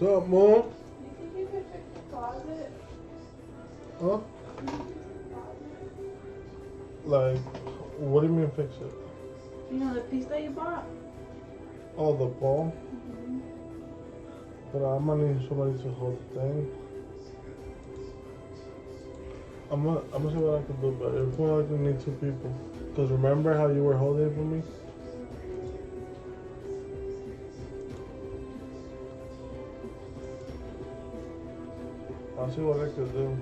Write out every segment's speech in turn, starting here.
What's up, Moon? You think you could fix the closet? Huh? Like, what do you mean fix it? You know the piece that you bought? Oh, the ball? But I'm gonna need somebody to hold the thing. I'm gonna see what I can do, but it's more likely need two people. Cause remember how you were holding it for me? I'll see what I can do.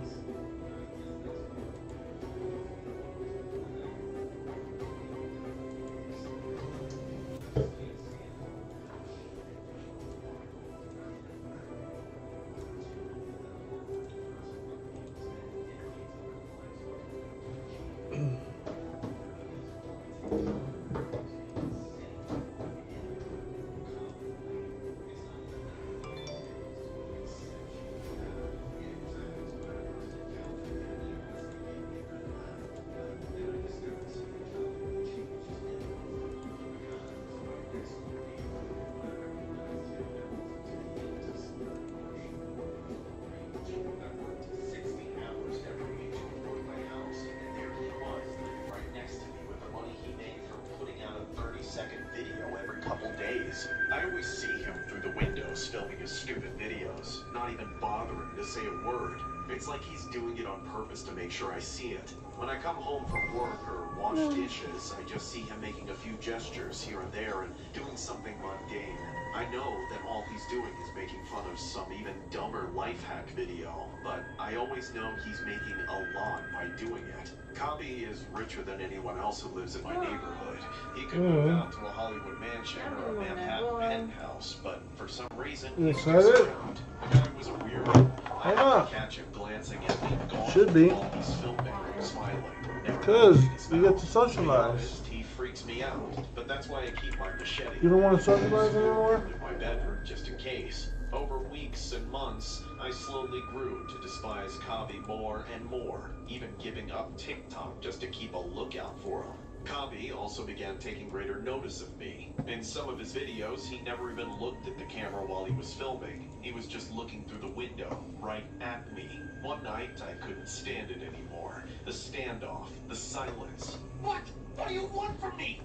I always see him through the windows filming his stupid videos, not even bothering to say a word. It's like he's doing it on purpose to make sure I see it. When I come home from work or wash dishes, I just see him making a few gestures here and there and doing something mundane. I know that all he's doing is making fun of some even dumber life hack video, but I always know he's making a lot by doing it. Kabi is richer than anyone else who lives in my neighborhood. He could move out to a Hollywood mansion or a Manhattan penthouse, but for some reason, he's just around. The guy was a weirdo. I had to catch him glancing at me Should be. while he's filming, smiling. Because you get to socialize. He freaks me out, but that's why I keep my machete. You don't want to socialize anymore? In my bedroom, just in case. Over weeks and months, I slowly grew to despise Kabi more and more, even giving up TikTok just to keep a lookout for him. Kabi also began taking greater notice of me. In some of his videos, he never even looked at the camera while he was filming. He was just looking through the window, right at me. One night, I couldn't stand it anymore. The standoff, the silence. What? What do you want from me?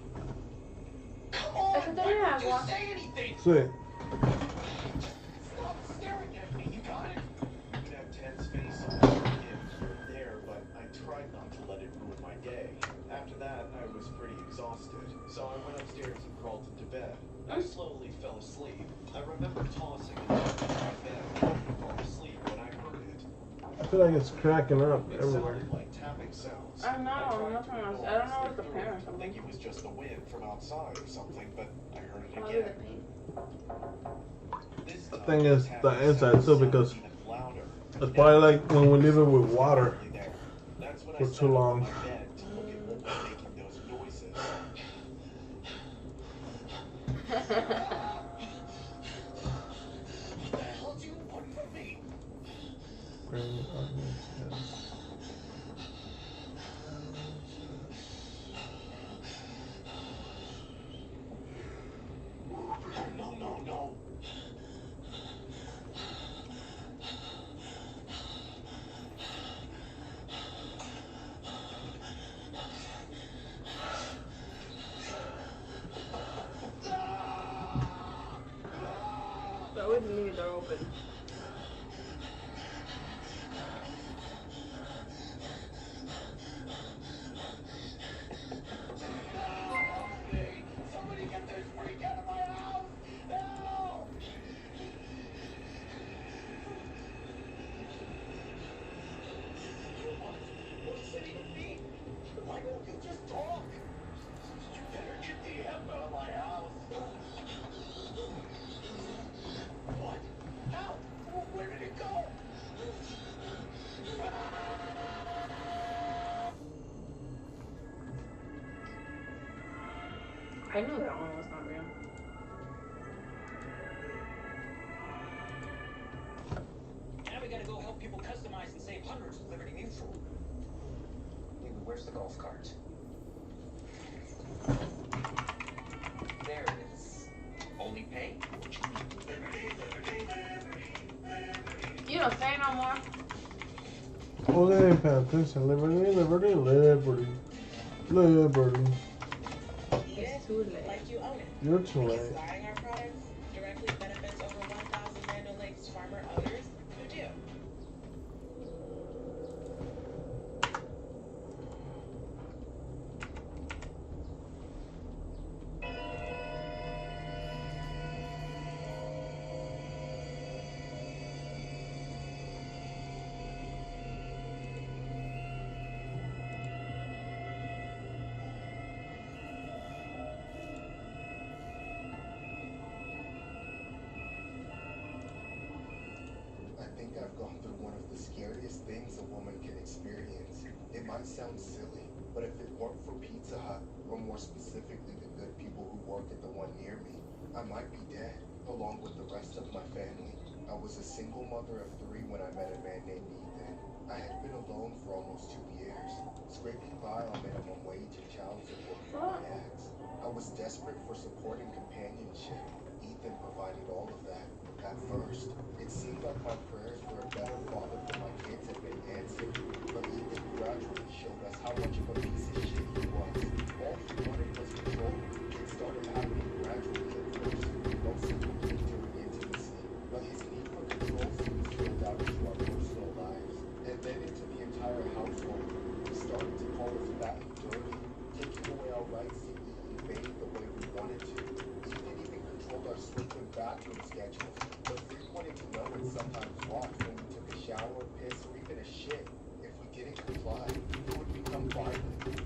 Come on, why don't you say anything? Sí. Stop staring at me, you got it? You could have tense face on here and there, but I tried not to let it ruin my day. After that, I was pretty exhausted, so I went upstairs and crawled into bed. I slowly fell asleep. I remember tossing and turning in my bed, trying to fall asleep when I heard it. I feel like it's cracking up It everywhere. sounded like tapping sounds. I don't know what the pan or I something. think it was just the wind from outside or something, but I heard it Probably the again. paint. This The time, thing is, tapping the inside sounds too, sounded because even louder. it's probably like when we leave it with water That's when I for sat too up on long. my bed to look at what was making those noises. What the hell do you want from me? Green onions, yes. No. But we didn't leave the door open. Somebody get this freak out of my house! Help! What's sitting with me? Why won't you just talk? You better get the F out of my house! What? How? Where did it go? I knew that one was not real. Now we gotta go help people customize and save hundreds with Liberty Mutual. Where's the golf cart? There it is. Only pay? don't say no more. Oh, they didn't pay attention. Liberty, liberty, liberty. Liberty. It's too late. Like you own it. You're too Because late. buying our products directly benefits over 1,000 Randall Lakes farmer owners who do. I think I've gone through one of the scariest things a woman can experience. It might sound silly, but if it weren't for Pizza Hut, or more specifically the good people who work at the one near me, I might be dead, along with the rest of my family. I was a single mother of 3 when I met a man named Ethan. I had been alone for almost 2 years, scraping by on minimum wage and child support for my ex. I was desperate for support and companionship. Ethan provided all of that. At first, it seemed like my prayers for a better father for my kids had been answered, but Ethan gradually showed us how much of a piece of shit he was. All he wanted was control. It started happening gradually at first, mostly during intimacy, but his need for control soon spilled out into our personal lives, and then into the entire household. He started to call us fat and dirty, taking away our rights to eat and bathe the way we wanted to. Ethan even controlled our sleep and bathroom schedules. The freak wanted to know and sometimes watch when we took a shower, piss, or even a shit. If we didn't comply, he would become violent.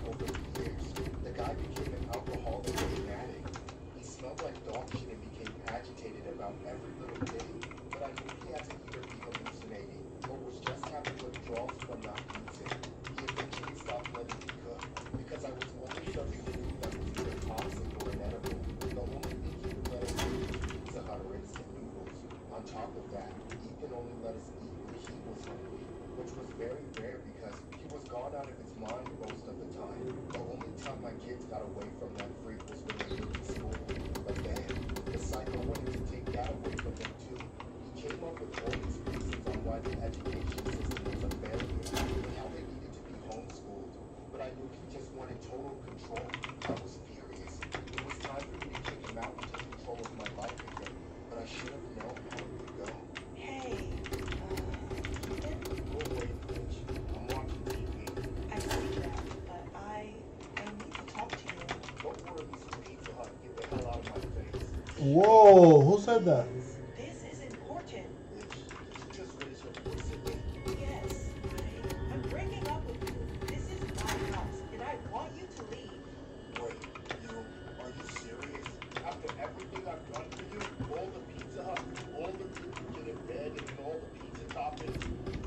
Over the years, the guy became an alcoholic and an addict. He smelled like dog shit and became agitated about every little thing, but I knew he had to either be hallucinating or was just having withdrawals from not using. He eventually stopped letting me cook because I was only serving food that was either toxic or inedible. The only thing he would let us eat was Pizza Hut or instant noodles. On top of that, Ethan only let us eat when he was hungry, which was very rare because he was gone out of his mind most of the time. The only time my kids got away from that freak was when they were in school. But then, the psycho wanted to take that away from them too. He came up with all these reasons on why the education system was a failure and how they needed to be homeschooled. But I knew he just wanted total control. I was furious. It was time for me to kick him out and take control of my life again. But I should have known how it would go. Hey, Ethan? Go away, bitch. I'm watching TV. I see that, but I need to talk to you. Don't worry, this is Pizza Hut. Get the hell out of my face. Whoa, who said that? This is important. Bitch, did you just raise your voice at me? Yes, I'm breaking up with you. This is my house, and I want you to leave. Wait, are you serious? After everything I've done for you, all the Pizza Hut, all the people in bed, and all the pizza toppings,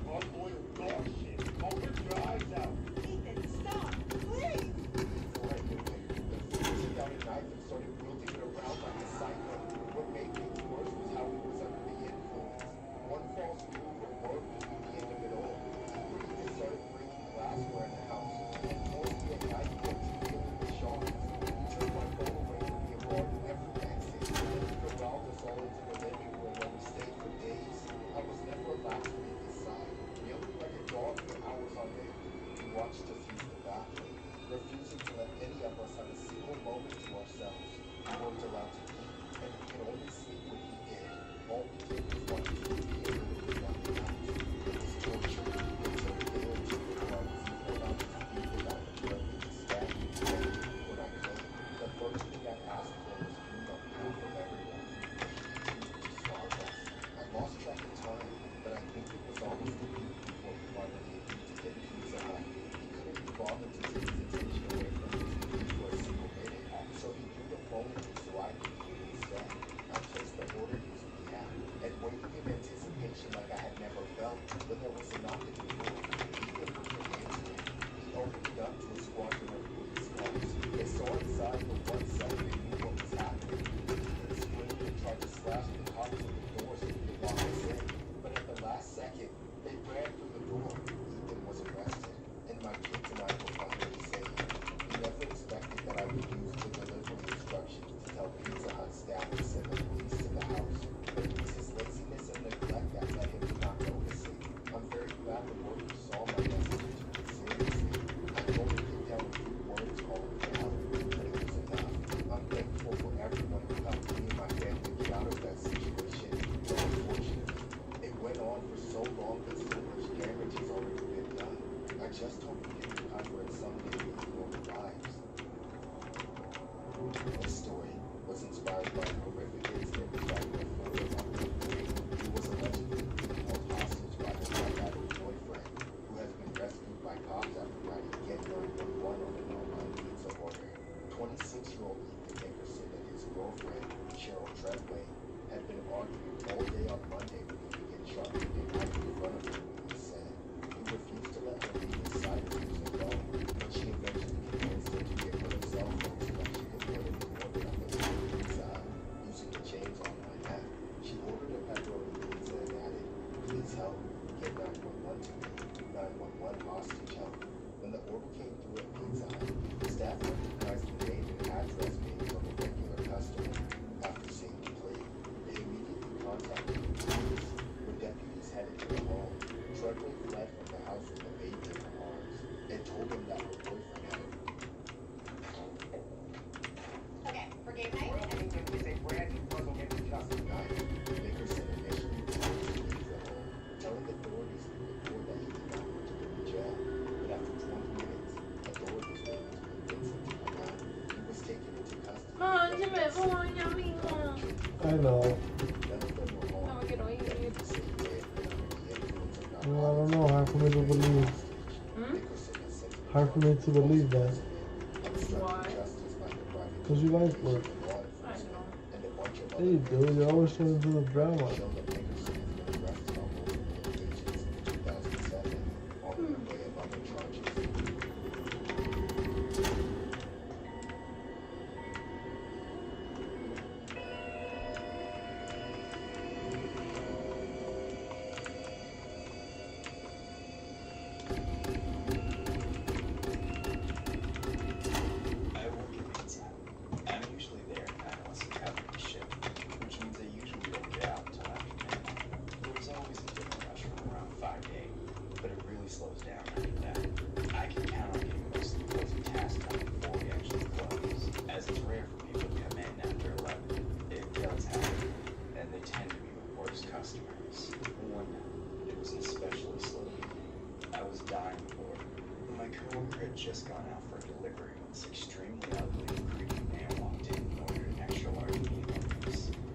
unloyal dog shit. Open your eyes out. Ethan, stop, please. Before I knew it, the freak took out a knife and started wielding it around like a psycho. What made things worse was how he was under the influence. One false move or word would be the end of it all. He started breaking glassware in the house and forced me a knife to deal with the shards. He took my phone away from me abroad every exit, and he corralled us all into the living room where we stayed for days. I was never allowed to leave his side, yelling like a dog for hours on end. He watched us use the bathroom, refusing to let any of us have a single moment to ourselves. We weren't allowed to eat, and we could only sleep when he did. All we did was watch TV and literally nothing else. It was torture. It took a day or two before I was even allowed to speak without the privilege of stabbing and when I could. The first thing I asked for was food on behalf of everyone. He used to starve us. I lost track of time, but I think it was almost a week before he finally agreed to get Pizza Hut. He couldn't be bothered to take his attention away from the TV for a single minute, so he threw the phone at me so I could eat it instead. I placed the order using the app and waited in anticipation This story was inspired by a horrific incident regarding a photo on Webcam. He was allegedly being held hostage by his South African boyfriend, who has been rescued by cops after writing Get 911 on an online pizza order. 26-year-old Ethan Nickerson and his girlfriend, Cheryl Treadway, had been arguing all day on Monday when he began sharpening a knife in front of her, police said. He refused to let her leave his side of his alone, but she eventually convinced him to give her a cell phone so that she could put in an order on the pizza using the chain's online app. She ordered a pepperoni pizza and added, "Please help, get 911 to me, 911 hostage help." When the order came through at Pizza Hut, staff recognized the name and address page of a regular customer. After seeing the plate, they immediately contacted the police. When deputies headed to the home, Treadway fled from the house with a baby in her arms and told them that her boyfriend had it. Okay, for game night? Well, England is a brand new puzzle game to just Tonight, Nickerson initially refused to leave the home, telling authorities through the door that he did not want to go to jail. But after 20 minutes, authorities were able to convince him to come out. He was taken into custody. 妈，你没跟我讲明啊？ I know. None of them were 那 harmed. 我给我一个月。 The city may have been under the influence of Well, I don't know. Hard for me to believe. Hmm? Nickerson has since been Hard for me to believe that. obstructing Why? justice by providing 'Cause you like work. law I enforcement know. and a bunch of Yeah, you do. You're always trying to do the drama. show that Nickerson has been arrested on multiple occasions since 2007 on an array of other charges. I work at Pizza Hut. I'm usually there at 9 unless I'm covering the shift, which means I usually don't get out until after midnight. There's always a different rush from around 5 to 8, but it really slows down after that. I can count on getting most of the closing tasks done before we actually close, as it's rare for people to come in after 11. It does happen, and they tend to be the worst customers. One night, it was an especially slow evening. I was dying bored. My coworker had just gone out for a delivery when this extremely ugly and creepy man walked in and ordered an extra large meat loaf.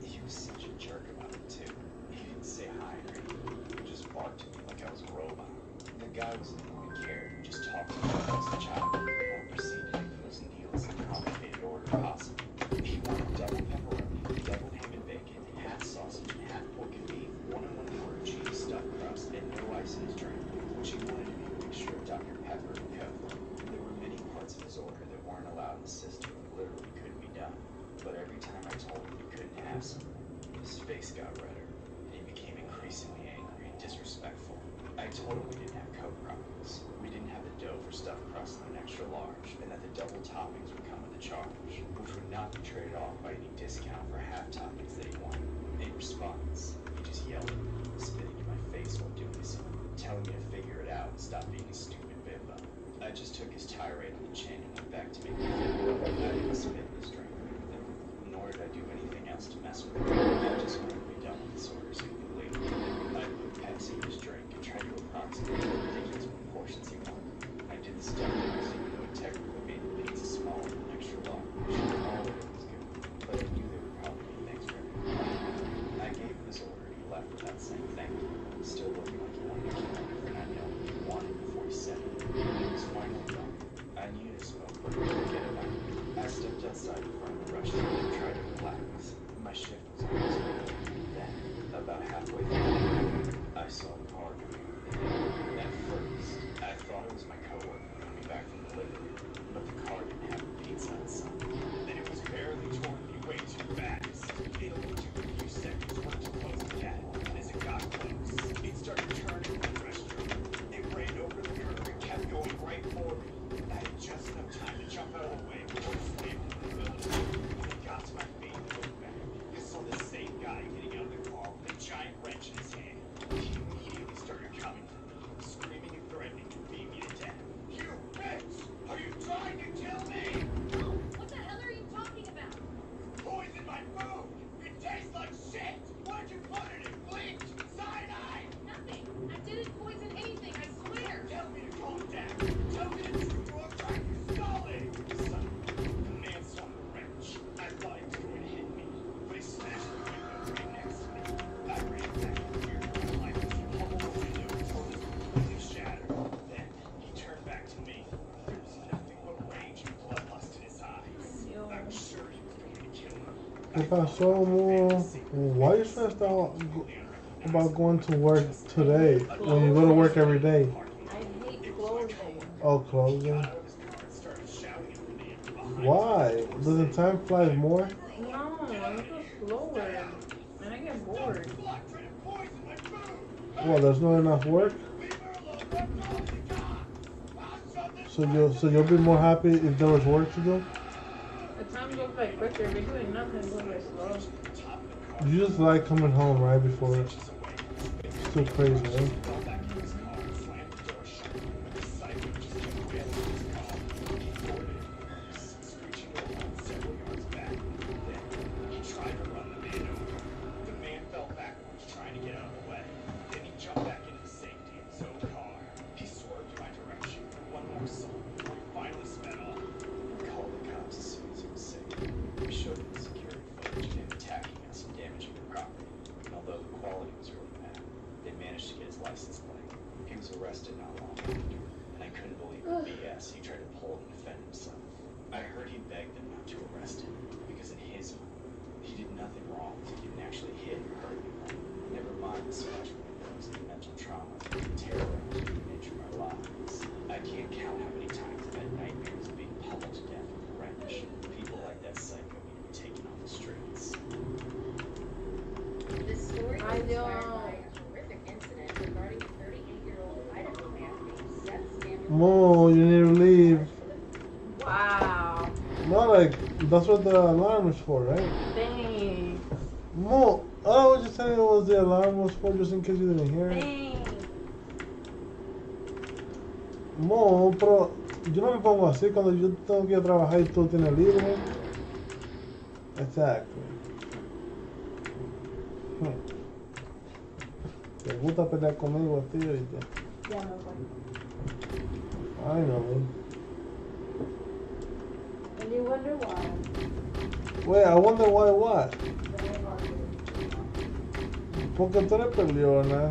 He was such a jerk about it too. He didn't say hi or anything. He just barked at me like I was a robot. The guy was an annoying character, just talking about the child, or proceeded to give us the needlessly complicated order possible. He wanted double pepperoni, double ham and bacon, half sausage, and half pork and beef, 1 1/4 cheese stuffed crust, and no ice in his drink, which he wanted to be a mixture of Dr. Pepper and Coke. There were many parts of his order that weren't allowed in the system and literally couldn't be done. But every time I told him he couldn't have some, his face got redder, and he became increasingly angry and disrespectful. I told him we didn't have Coke products. We didn't have the dough for stuffed crust and an extra large, and that the double toppings would come with a charge, which would not be traded off by any discount for half toppings that he wanted. In response, he just yelled at me, spitting in my face while doing so, telling me to figure it out and stop being a stupid bimbo. I just took his tirade on the chin and went back to make the feel. I didn't spit in his drink or anything, nor did I do anything else to mess with him. I just wanted to be done with this order so he could leave. I put Pepsi in his drink and tried to approximate the ridiculous proportions he wanted. I did the stuff that was even though it technically made the pizza smaller than an extra large. All of it was good, but I knew there would probably be things for everyone. I gave him his order and he left without saying thank you, still looking like he wanted to kill me for not knowing what he wanted before he said it. It was finally done. I needed a smoke, but I couldn't get it out. I stepped outside in front of the restaurant and tried to relax. My shift was almost over. Then, about halfway through, I saw a car coming over the hill. At first, I thought it was my coworker coming back from delivery, but the car didn't have the pizza inside. And it was barely toward me way too fast. It only took a few seconds for it to close the gap, and as it got close, it started turning the restaurant. It ran over the curb and kept going right for me. I had just enough time to jump out of the way before it slammed into the building. When I got to my feet and looked back, I saw the same guy getting out of the car with a giant wrench in his hand. He immediately started coming for me, screaming and threatening to beat me to death. He ¿Qué pasó, Mo? Why are you stressed out about going to work today when you go to work every day? I hate closing. Oh, closing? Why? Doesn't time fly more? No, I'm so slower. And I get bored. Well, there's not enough work? So you'll be more happy if there was work to do? The time goes by quicker. If you're doing nothing, it goes by slow. You just like coming home right before it's too crazy, right? Arrested not long after, and I couldn't believe the BS he tried to pull to defend himself. I heard he begged them not to arrest him because in his mind, he did nothing wrong. He didn't actually hit or hurt anyone. Never mind the smash windows, the mental trauma, the terrorizing the nature of our lives. I can't count how many times I've had nightmares of being pummeled to death with a wrench. People like that psycho need to be taken off the streets. This story I was inspired know. by a horrific incident regarding a 38-year-old Idaho man named Seth Samuel. Mo, you need to leave. Wow. Not like, that's what the alarm is for, right? Dang. Mo, I was just telling you what the alarm was for, just in case you didn't hear it. Dang. Mo, pero yo no me pongo así cuando yo tengo que ir a trabajar y tú tienes libre. Exacto. Te gusta pelear conmigo a ti ahorita. Ya me voy. Ay, no, man. And you wonder why. Wait, I wonder why what? Porque tú eres peleona.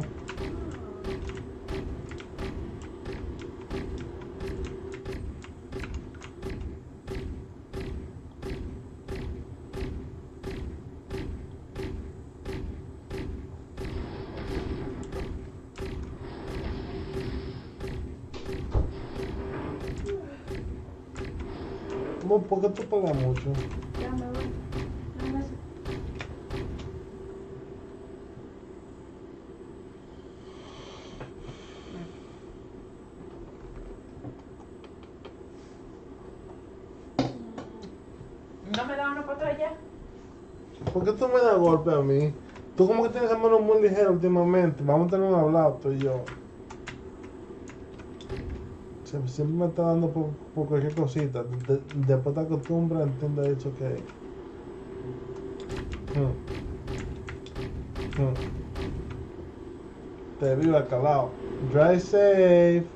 Mo, ¿por qué tú pagas mucho? Ya me voy. No me... ¿No me da uno para atrás ya? ¿Por qué tú me das golpe a mí? Tú como que tienes las manos muy ligeras últimamente. Vamos a tener un hablado tú y yo. Siempre me está dando por cualquier cosita. Después te acostumbras, entiendes eso que... Te vivo calado. Drive safe.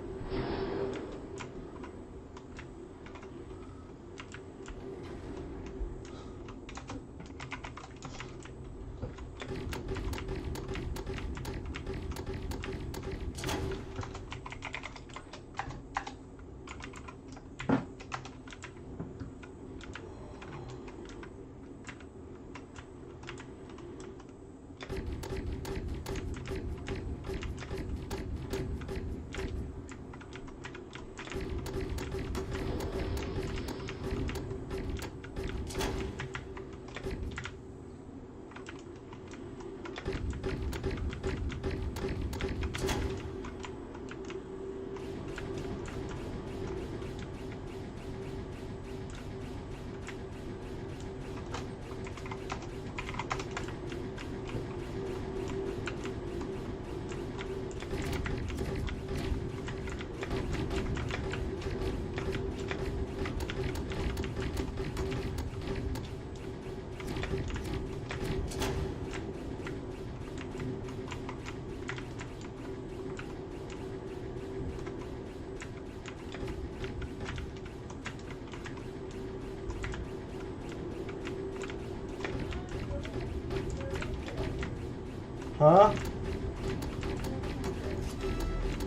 Huh?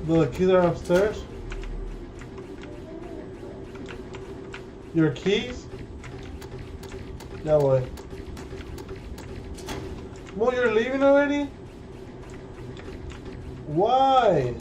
The keys are upstairs? Your keys? Yeah, boy. Well, you're leaving already? Why?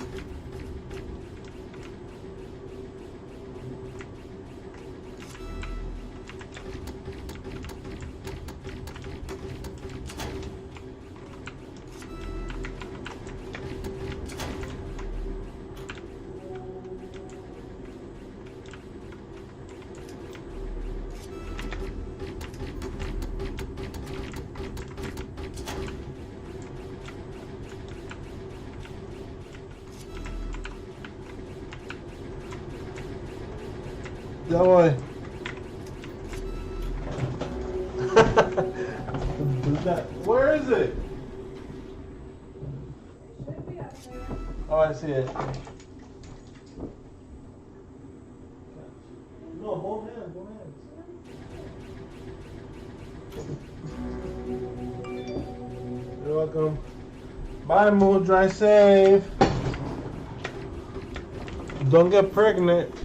Ya voy. Where is it? Should be up there. Oh, I see it. No, both hands, both hands. You're welcome. Bye, Moo. Drive safe. Don't get pregnant.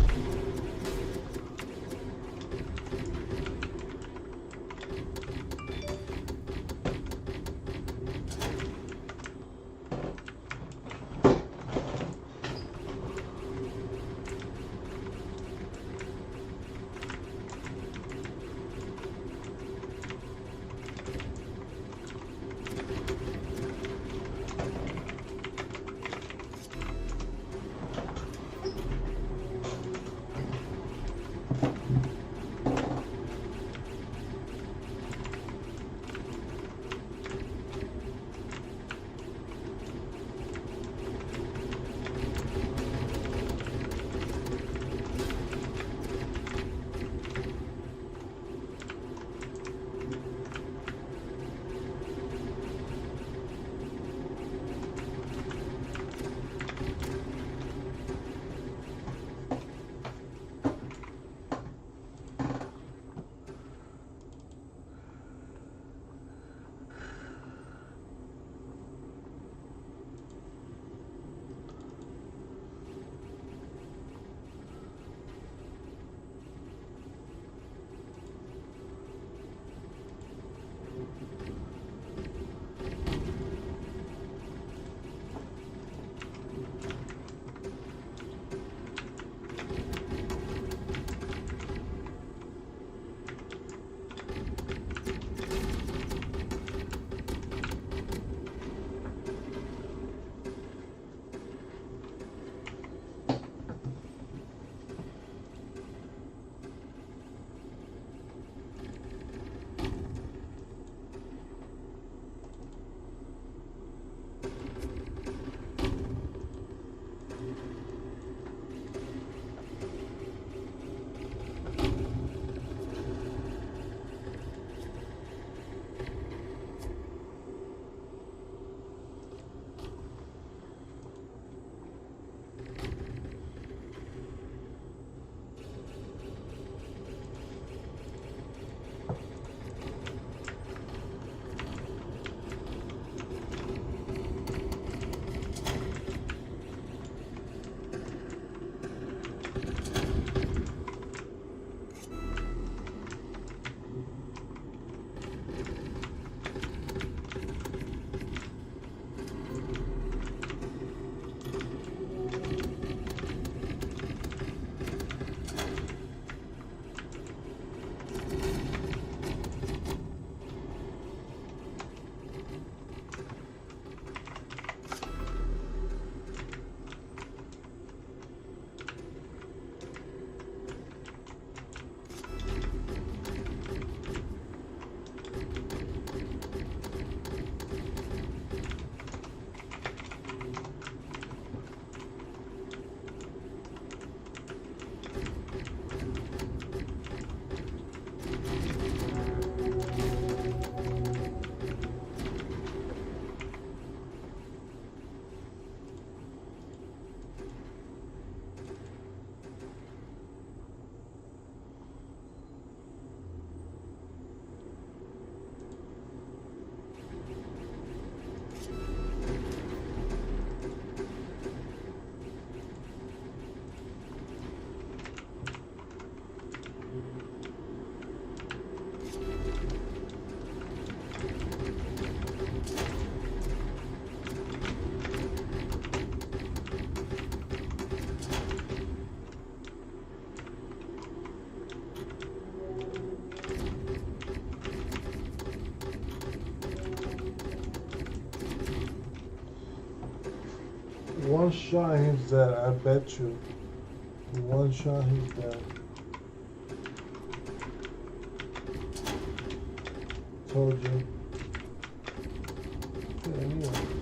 One shot, he's dead. I bet you. One shot, he's dead. Told you. Yeah, anyway.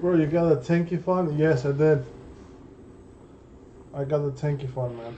Bro, you got a Tanki phone? Yes, I did. I got the Tanki phone, man.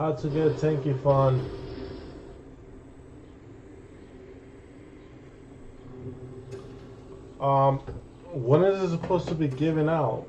How to get Tanki Fund. When is it supposed to be given out?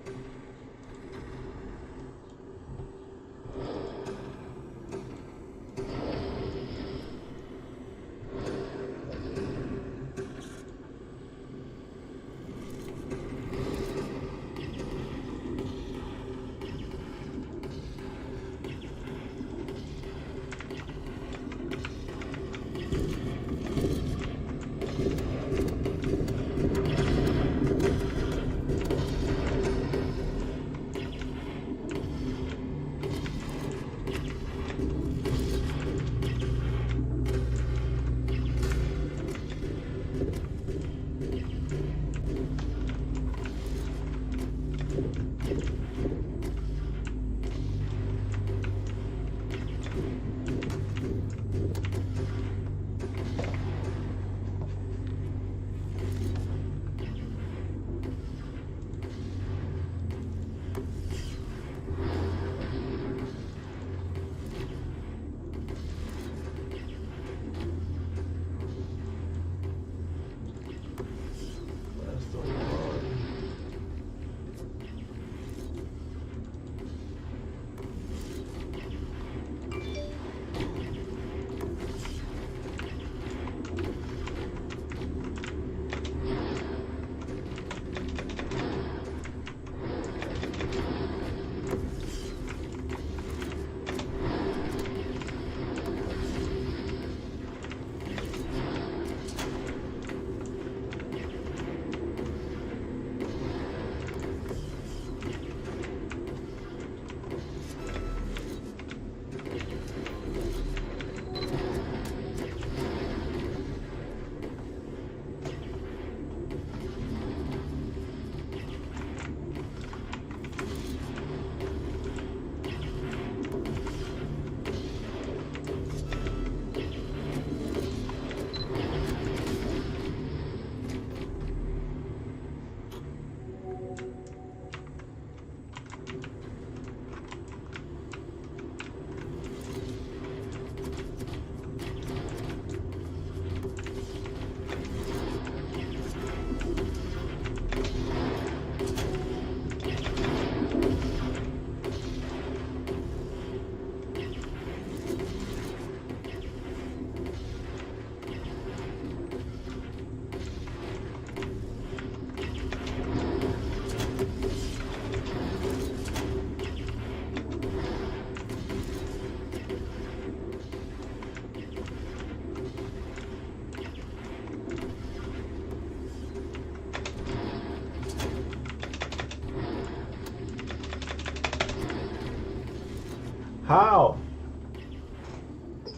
How?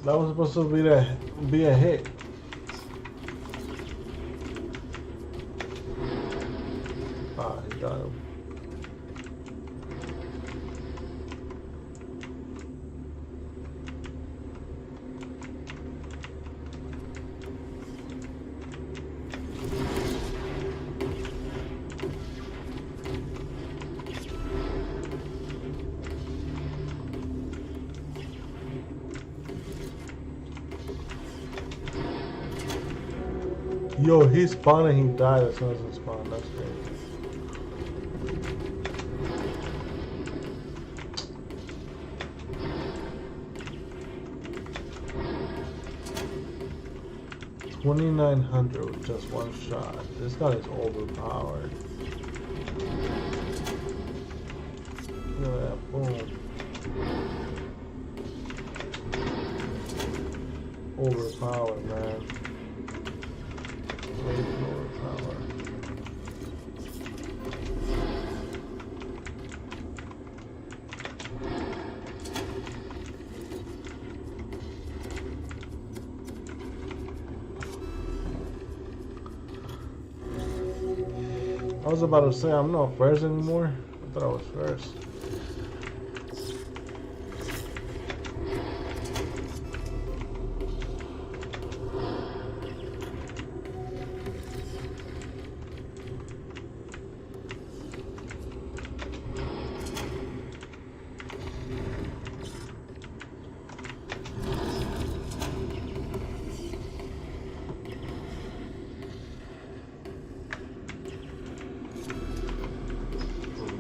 That was supposed to be a hit. Ah, he got him. Yo, he spawned and he died as soon as he spawned. That's crazy. $2,900 with just one shot. This guy is overpowered. Look at that, boom. Overpowered, man. Way too overpowered. I was about to say I'm not first anymore. I thought I was first.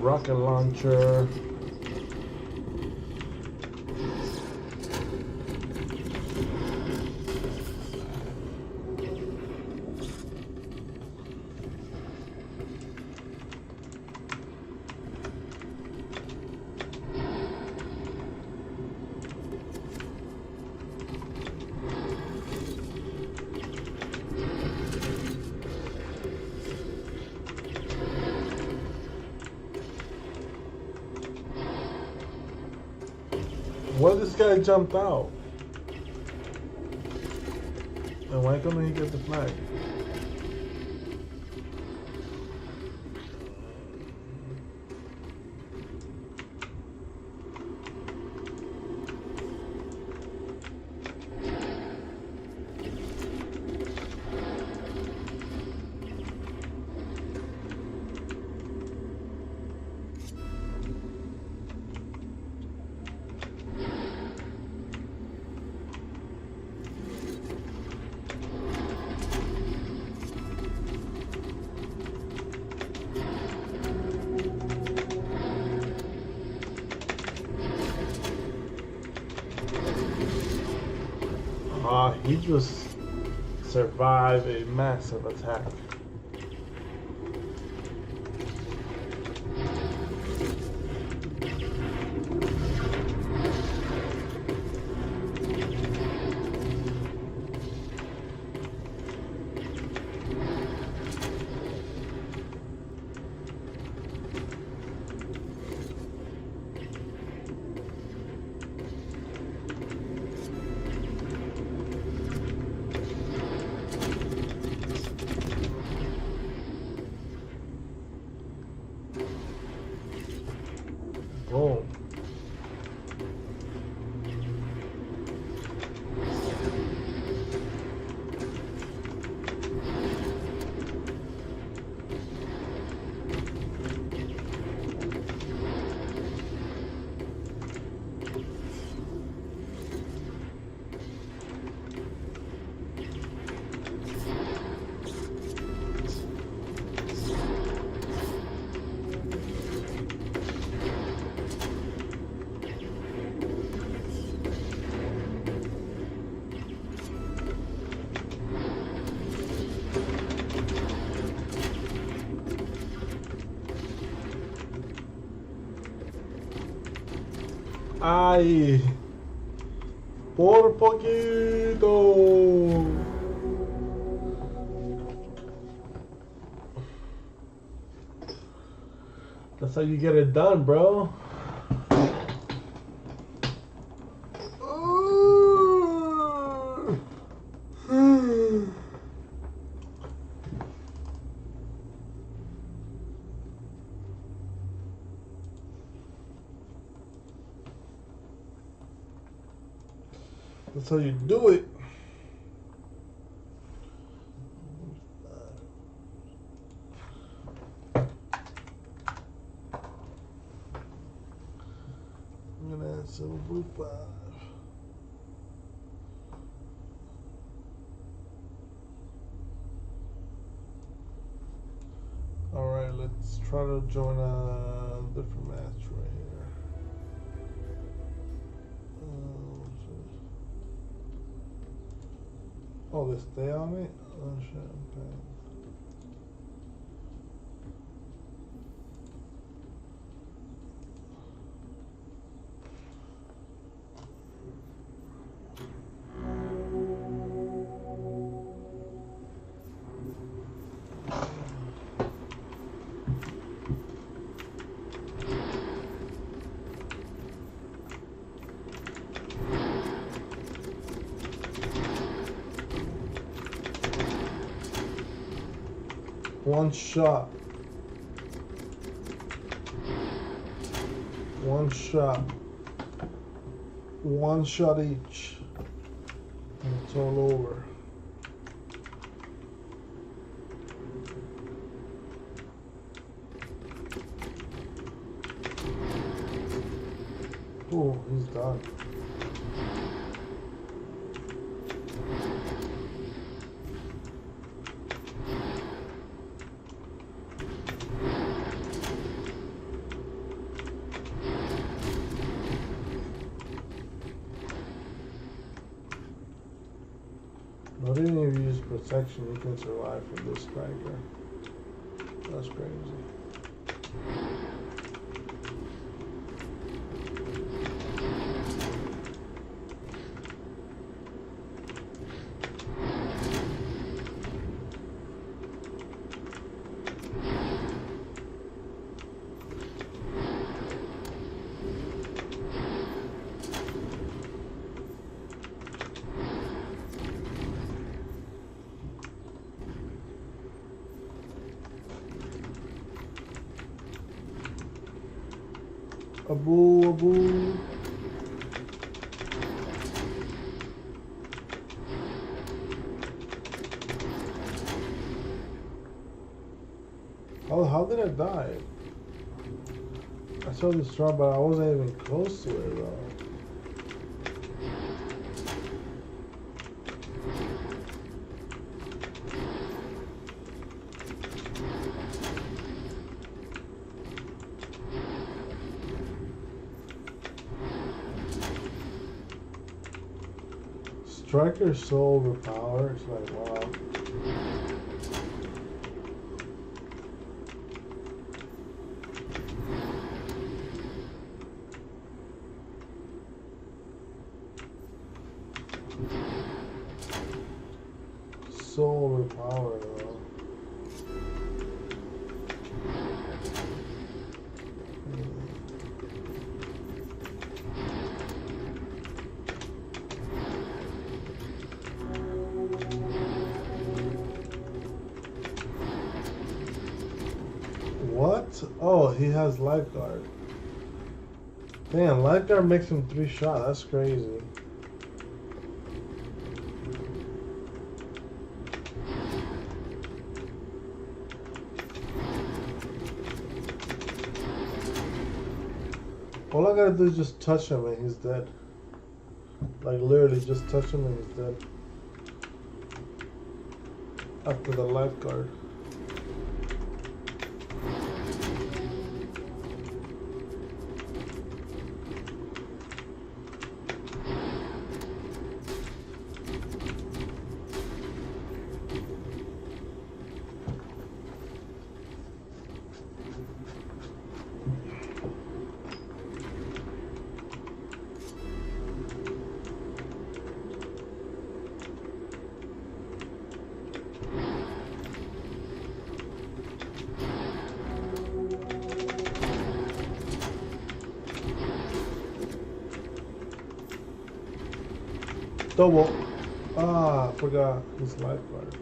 Rocket launcher. Why this guy jumped out? And why couldn't he get the flag? He just survived a massive attack. Oh. Ay, por poquito. That's how you get it done, bro. That's how you do it. I'm gonna add 7.5. Alright, let's try to join a different match right here. Oh, they stay on it? Oh shit, okay. One shot. One shot. One shot each. And it's all over. Oh, he's done. Not even if you use protection, you can survive from this striker. That's crazy. Abu, Abu. How did I die? I saw this drop, but I wasn't even close to it, though. Striker is so overpowered. It's like, wow. So overpowered, though. What? Oh, he has lifeguard. Damn, lifeguard makes him 3 shot. That's crazy. All I gotta do is just touch him and he's dead. Like literally just touch him and he's dead. After the lifeguard. Double. Ah, I forgot his lifeguard.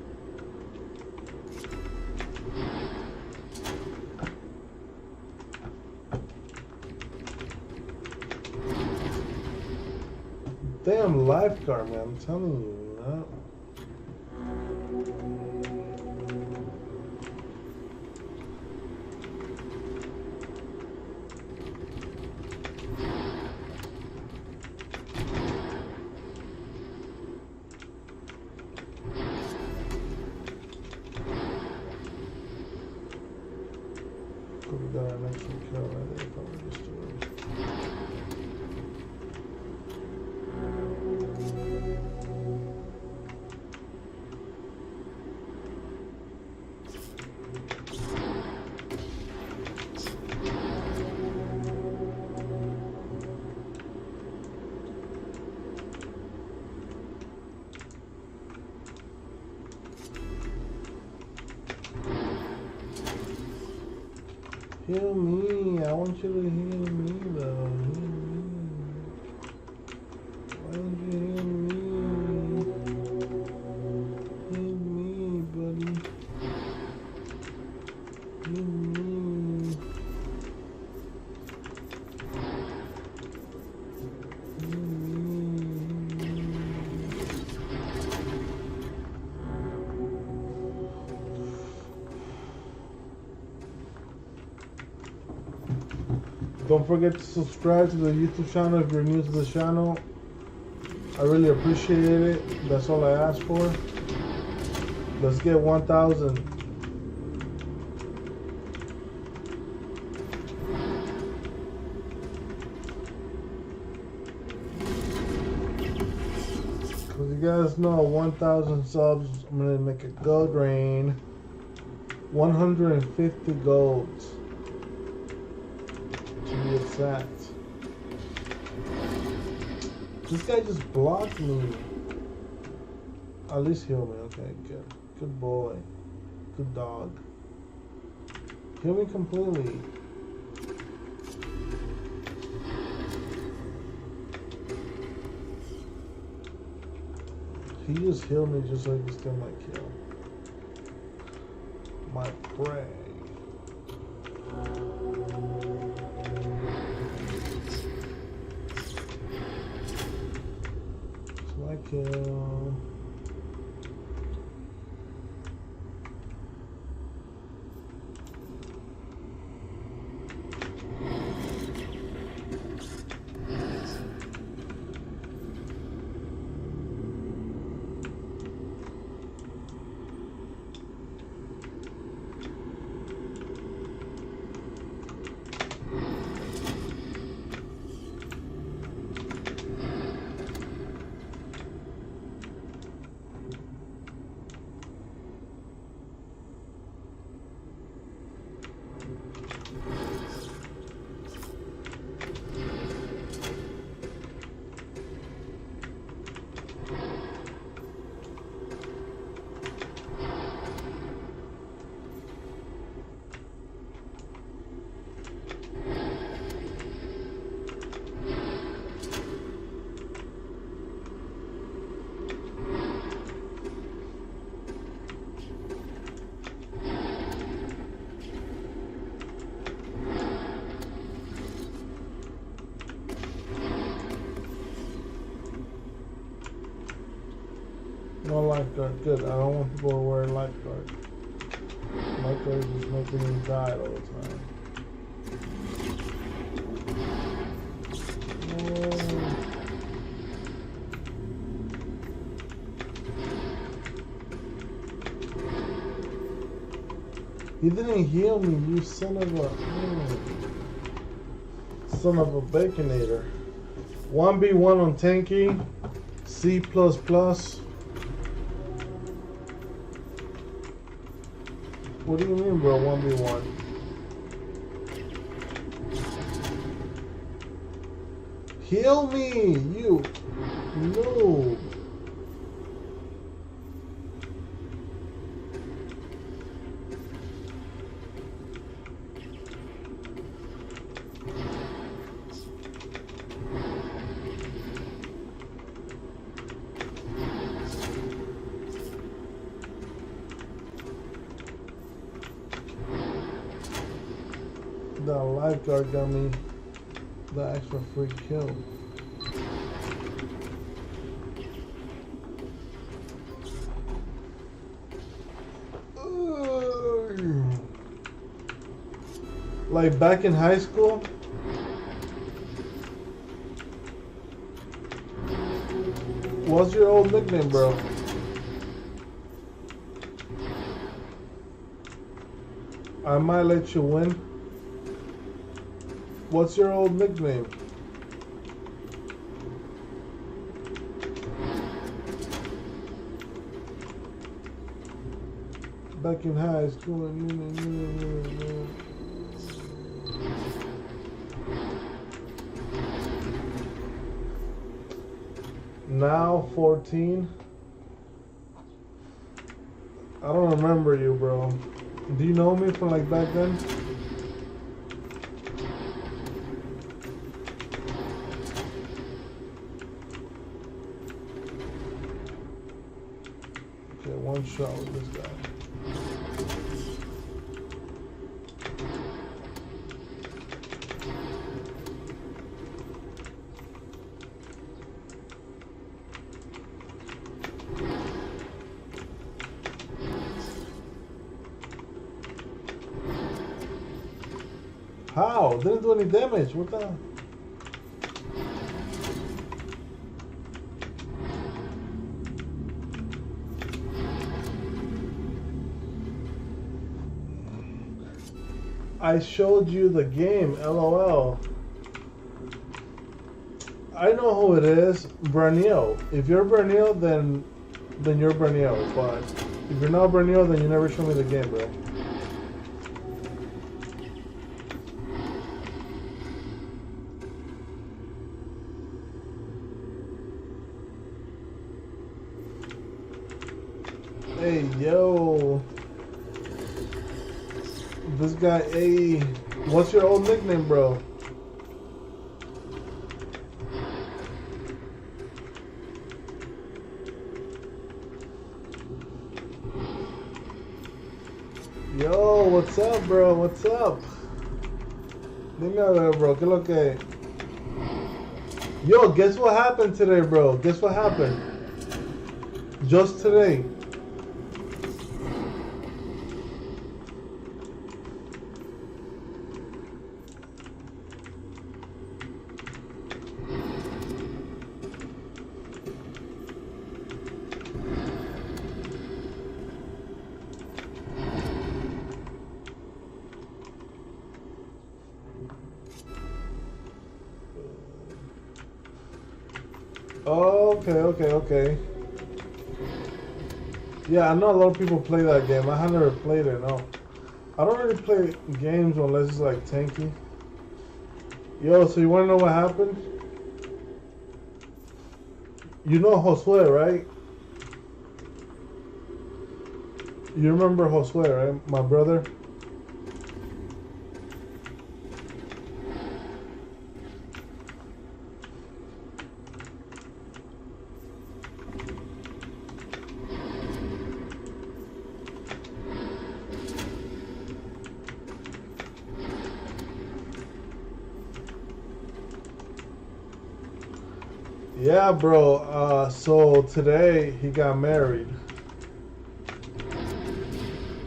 Damn lifeguard, man. I'm telling you, you know. Could we got an extra kill right there? Probably just do it. Heal me. I want you to heal me, though. Heal me. Why don't you heal me? Heal me, buddy. Heal me. Heal me. Don't forget to subscribe to the YouTube channel if you're new to the channel. I really appreciate it. That's all I ask for. Let's get 1,000. Because you guys know 1,000 subs, I'm going to make a gold rain. 150 golds. To be exact. This guy just blocked me. At least heal me. Okay, good. Good boy. Good dog. Heal me completely. He just healed me just so he can steal my kill. My prey. Kill. No lifeguard, good. I don't want people to wear lifeguard. Lifeguard is just making me die all the time. You didn't heal me, you son of a son of a baconator. 1v1 on Tanki, C++. What do you mean, bro? 1v1. Heal me, you noob. The lifeguard got me the extra free kill. Like back in high school. What's your old nickname, bro? I might let you win. What's your old nickname? Back in high school. Now 14. I don't remember you, bro. Do you know me from like back then? Okay, one shot with this guy. How? Didn't do any damage. What the? I showed you the game, LOL. I know who it is, Bernio. If you're Bernio, then you're Bernio. But if you're not Bernio, then you never show me the game, bro. Hey, yo. This guy, hey. What's your old nickname, bro? Yo, what's up, bro? What's up? Dime a ver, bro. ¿Qué lo que? Yo, guess what happened today, bro? Guess what happened? Just today. Okay. Yeah, I know a lot of people play that game. I have never played it, no. I don't really play games unless it's like Tanki. Yo, so you wanna know what happened? You know Josue, right? You remember Josue, right? My brother? Yeah, bro. So today he got married.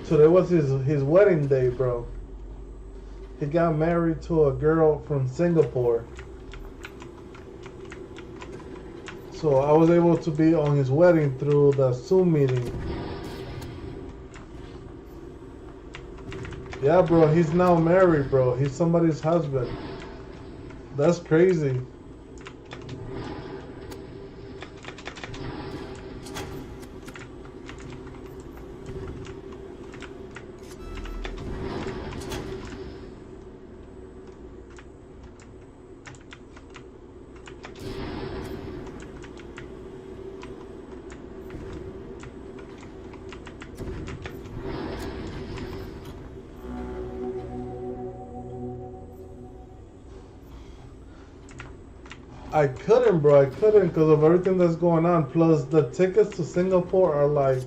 Today was his wedding day, bro. He got married to a girl from Singapore. So I was able to be on his wedding through the Zoom meeting. Yeah, bro. He's now married, bro. He's somebody's husband. That's crazy. I couldn't, bro. I couldn't because of everything that's going on. Plus, the tickets to Singapore are like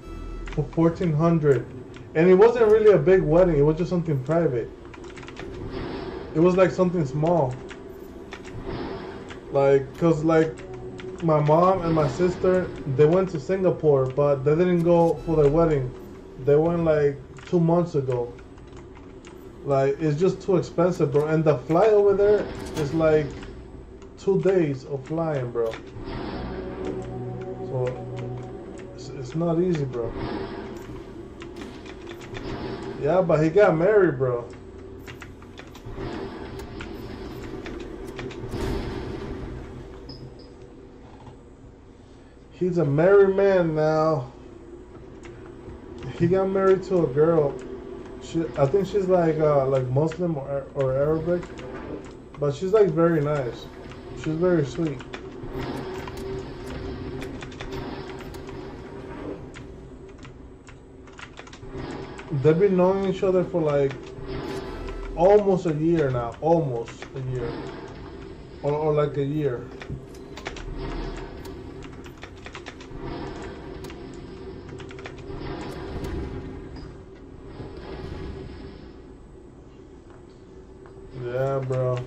for 1,400, and it wasn't really a big wedding. It was just something private. It was like something small. Like, cause like my mom and my sister, they went to Singapore, but they didn't go for their wedding. They went like 2 months ago. Like it's just too expensive, bro. And the flight over there is like 2 days of flying, bro. So it's not easy, bro. Yeah, but he got married, bro. He's a married man now. He got married to a girl. I think she's like Muslim or Arabic, but she's like very nice. She's very sweet. They've been knowing each other for like almost a year now. Almost a year. Or like a year. Yeah, bro.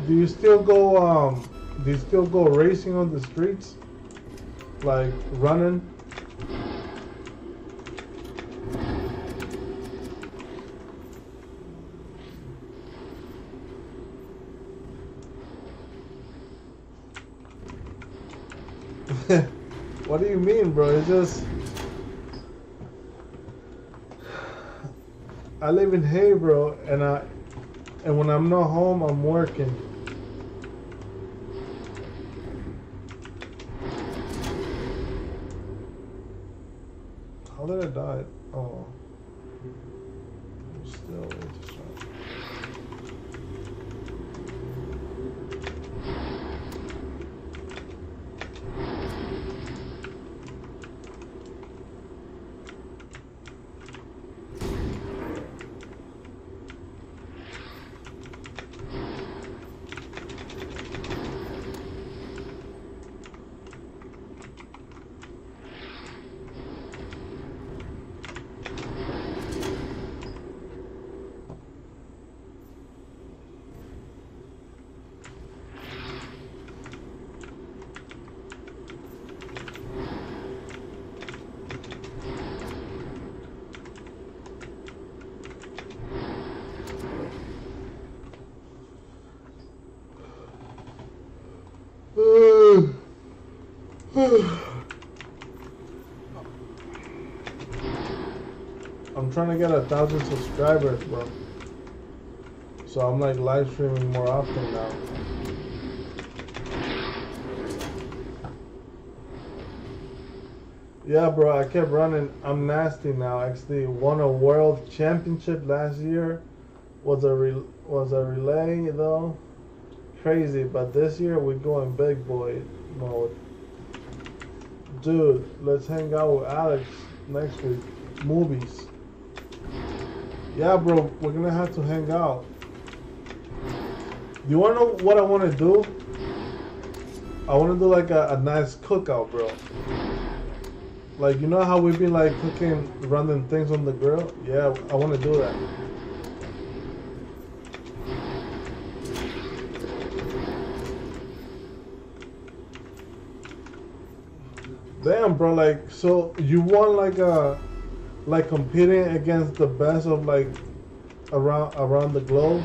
Do you still go do you still go racing on the streets? Like running? What do you mean, bro? It's just I live in Hay, bro, and when I'm not home, I'm working. How did I die? Oh, still way to start. I'm trying to get 1,000 subscribers, bro. So I'm like live streaming more often now. Yeah, bro, I kept running. I'm nasty now. Actually, won a world championship last year. Was a relay though. Crazy, but this year we're going big boy mode. Dude, let's hang out with Alex next week. Movies. Yeah, bro, we're gonna have to hang out. Do you wanna know what I wanna do? I wanna do like a nice cookout, bro. Like, you know how we've been like cooking random things on the grill? Yeah, I wanna do that. Damn, bro, like, so you want like competing against the best of like around the globe?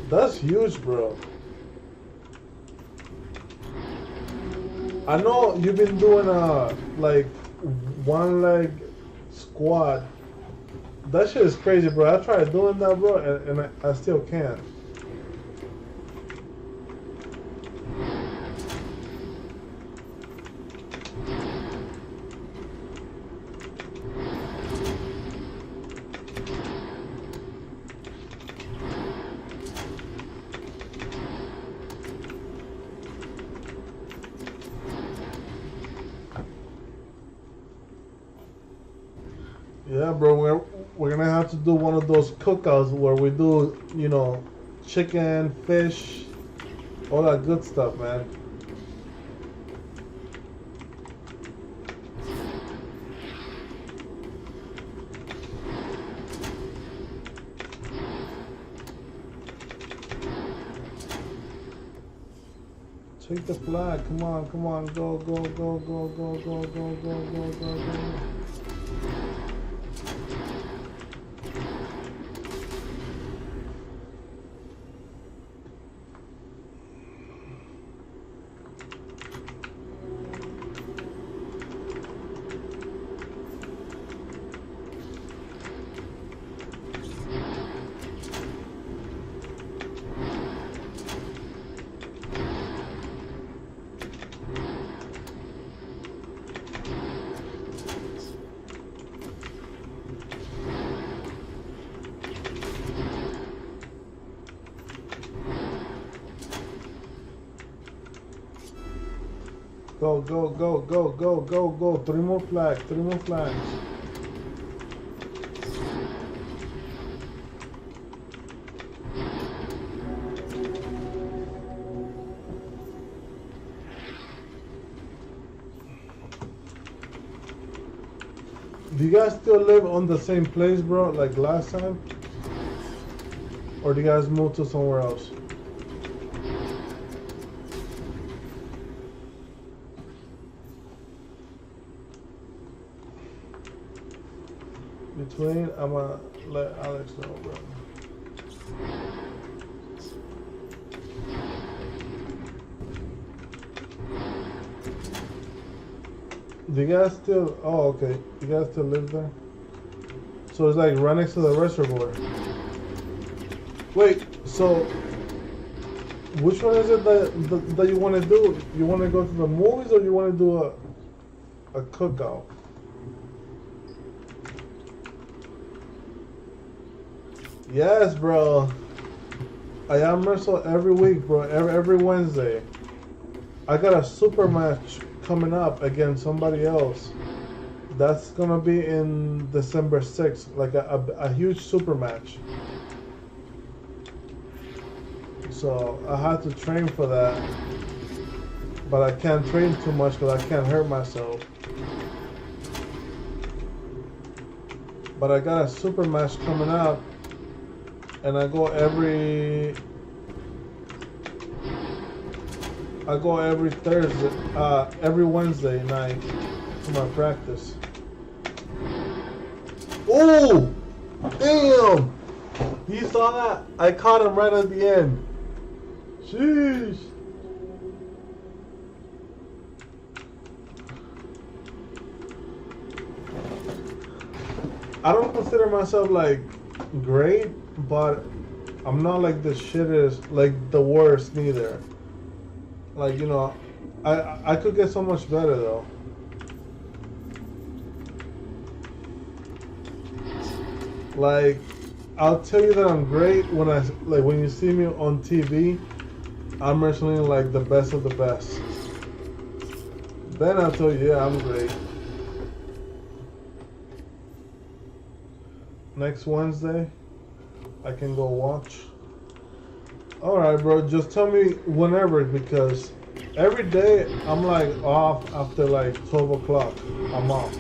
That's huge, bro. I know you've been doing like one leg squat. That shit is crazy, bro. I tried doing that, bro, and I still can't. Yeah, bro, we're gonna have to do one of those cookouts where we do, you know, chicken, fish, all that good stuff, man. Take the flag. Come on, come on. Go, go, go, go, go, go, go, go, go, go, go. Go, go, go, go, go, go, go. 3 more flags, 3 more flags. Do you guys still live on the same place, bro, like last time? Or do you guys move to somewhere else? Between, I'ma let Alex know, bro. Do you guys still, oh, okay. You guys still live there? So it's like right next to the reservoir. Wait, so which one is it that you want to do? You want to go to the movies or you want to do a cookout? Yes, bro. I am wrestle every week, bro. Every Wednesday. I got a super match coming up against somebody else. That's gonna be in December 6th, like a huge super match. So I had to train for that, but I can't train too much because I can't hurt myself. But I got a super match coming up, and I go every Thursday, every Wednesday night for my practice. Oh, damn! He saw that? I caught him right at the end. Sheesh. I don't consider myself like great, but I'm not like the shittest, like the worst neither. Like, you know, I could get so much better though. Like, I'll tell you that I'm great when you see me on TV, I'm wrestling like the best of the best. Then I'll tell you, yeah, I'm great. Next Wednesday, I can go watch. Alright, bro, just tell me whenever, because every day I'm like off after like 12 o'clock. I'm off.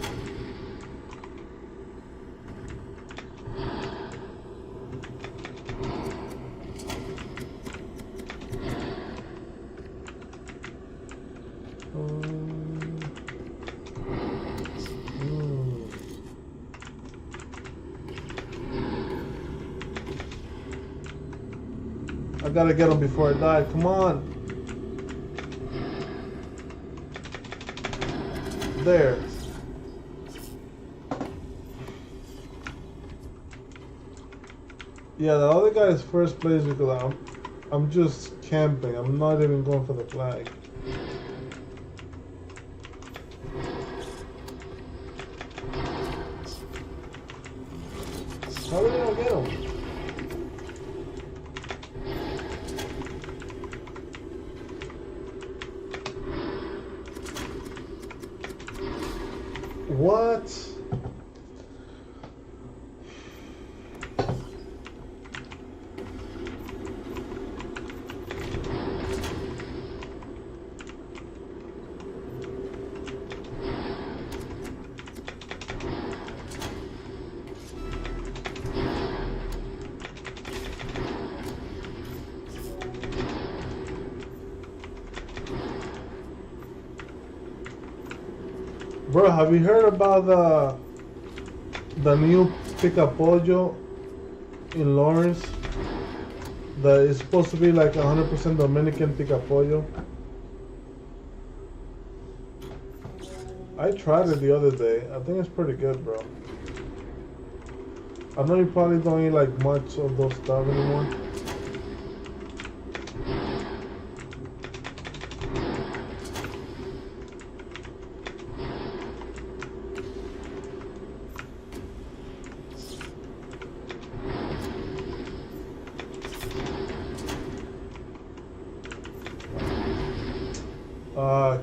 I gotta get him before I die. Come on. There. Yeah, the other guy is first place because I'm just camping. I'm not even going for the flag. How did I not get him? What? Bro, have you heard about the new pica pollo in Lawrence? That is supposed to be like 100% Dominican pica pollo. I tried it the other day. I think it's pretty good, bro. I know you probably don't eat like much of those stuff anymore.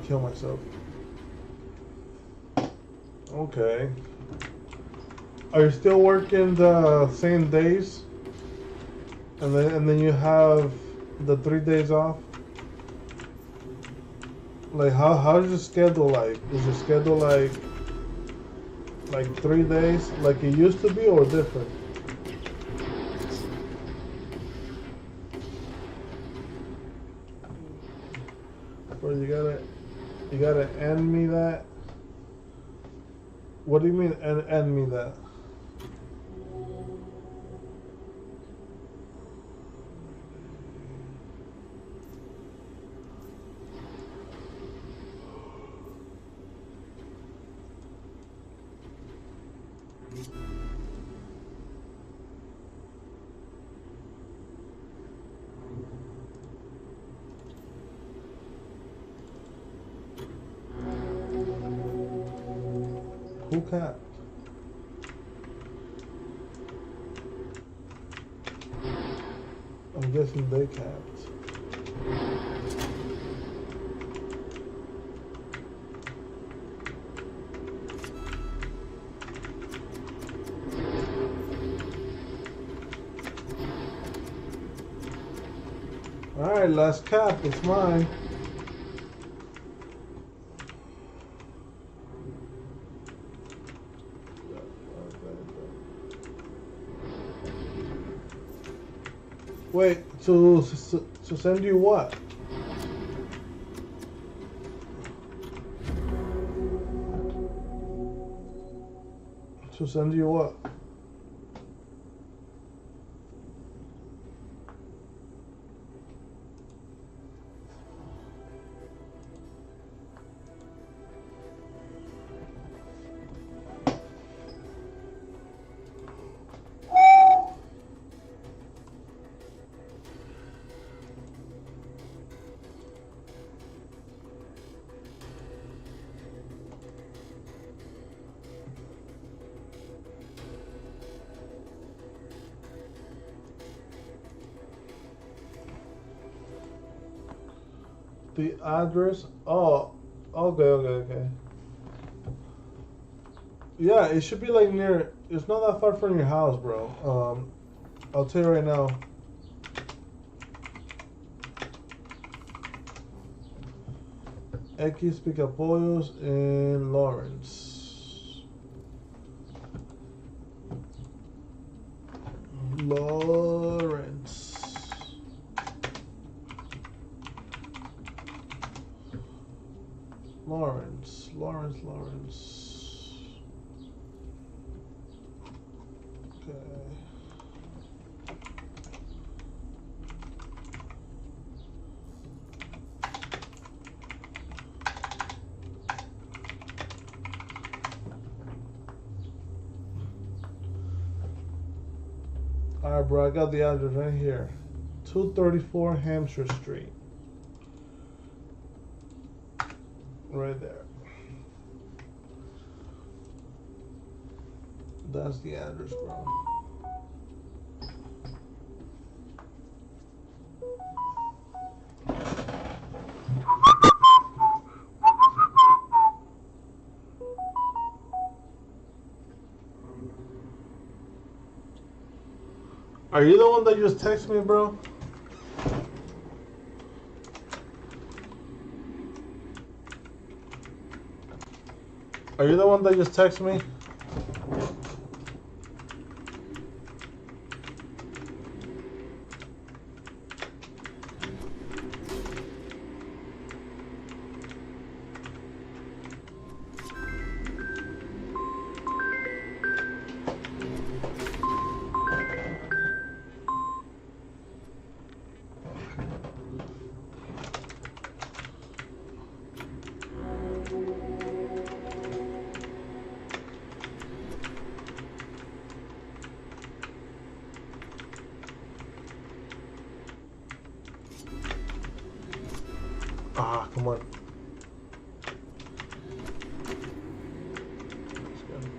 Kill myself. Okay. Are you still working the same days? And then you have the 3 days off? Like how is your schedule like? Is your schedule like 3 days like it used to be or different? Bro, you gotta end me that. What do you mean end me that? Who capped? I'm guessing they capped. Alright, last cap, it's mine. Wait, to send you what? To send you what? The address? Oh, okay. Yeah, it should be like near. It's not that far from your house, bro. I'll tell you right now. X Picapollos in Lawrence. Lawrence. Okay. Alright, bro, I got the address right here. 234 Hampshire Street. Right there. That's the address, bro. Are you the one that just texted me, bro? Are you the one that just texted me? come on. That's good.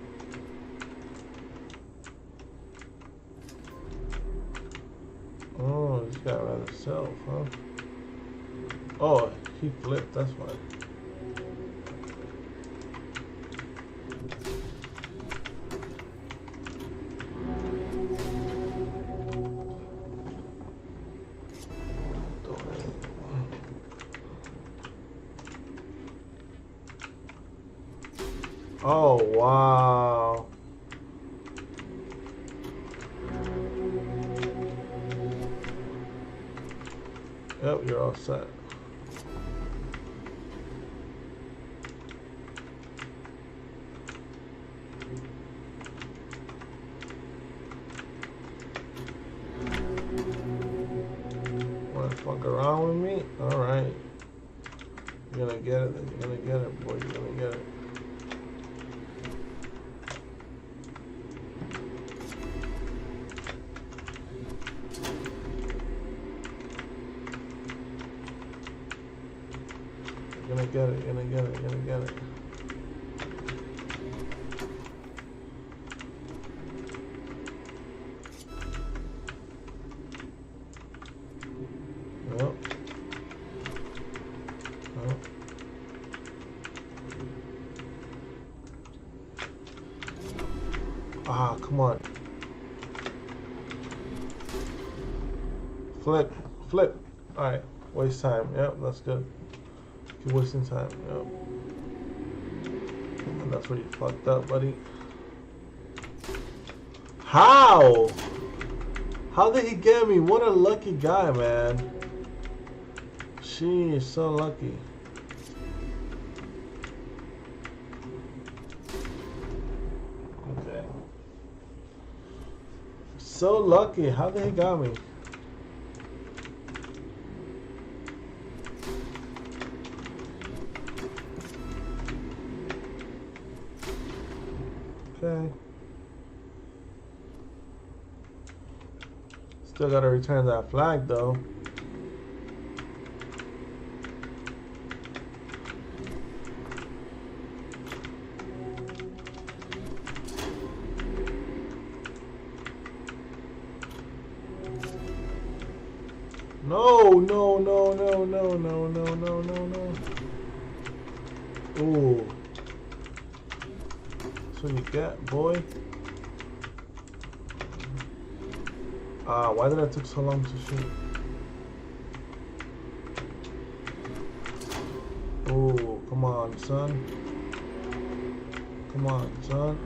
Oh, he's got rather self, huh? Oh, he flipped, that's why. Oh, wow. Yep, you're all set. Wanna fuck around with me? Alright. You're gonna get it, then you're gonna get it, boy, you're gonna get it. You're gonna get it, you're gonna get it, you're gonna get it. Yep. Yep. Ah, come on. Flip, flip. Alright, waste time. Yep, that's good. Keep wasting time. Yep. And that's where you fucked up, buddy. How? How did he get me? What a lucky guy, man. Sheesh, so lucky. Okay. So lucky. How did he got me? Okay. Still gotta return that flag though. No, no, no, no, no, no, no, no, no, no. Ooh. That's what you get, boy. Ah, why did it take so long to shoot? Oh, come on, son. Come on, son.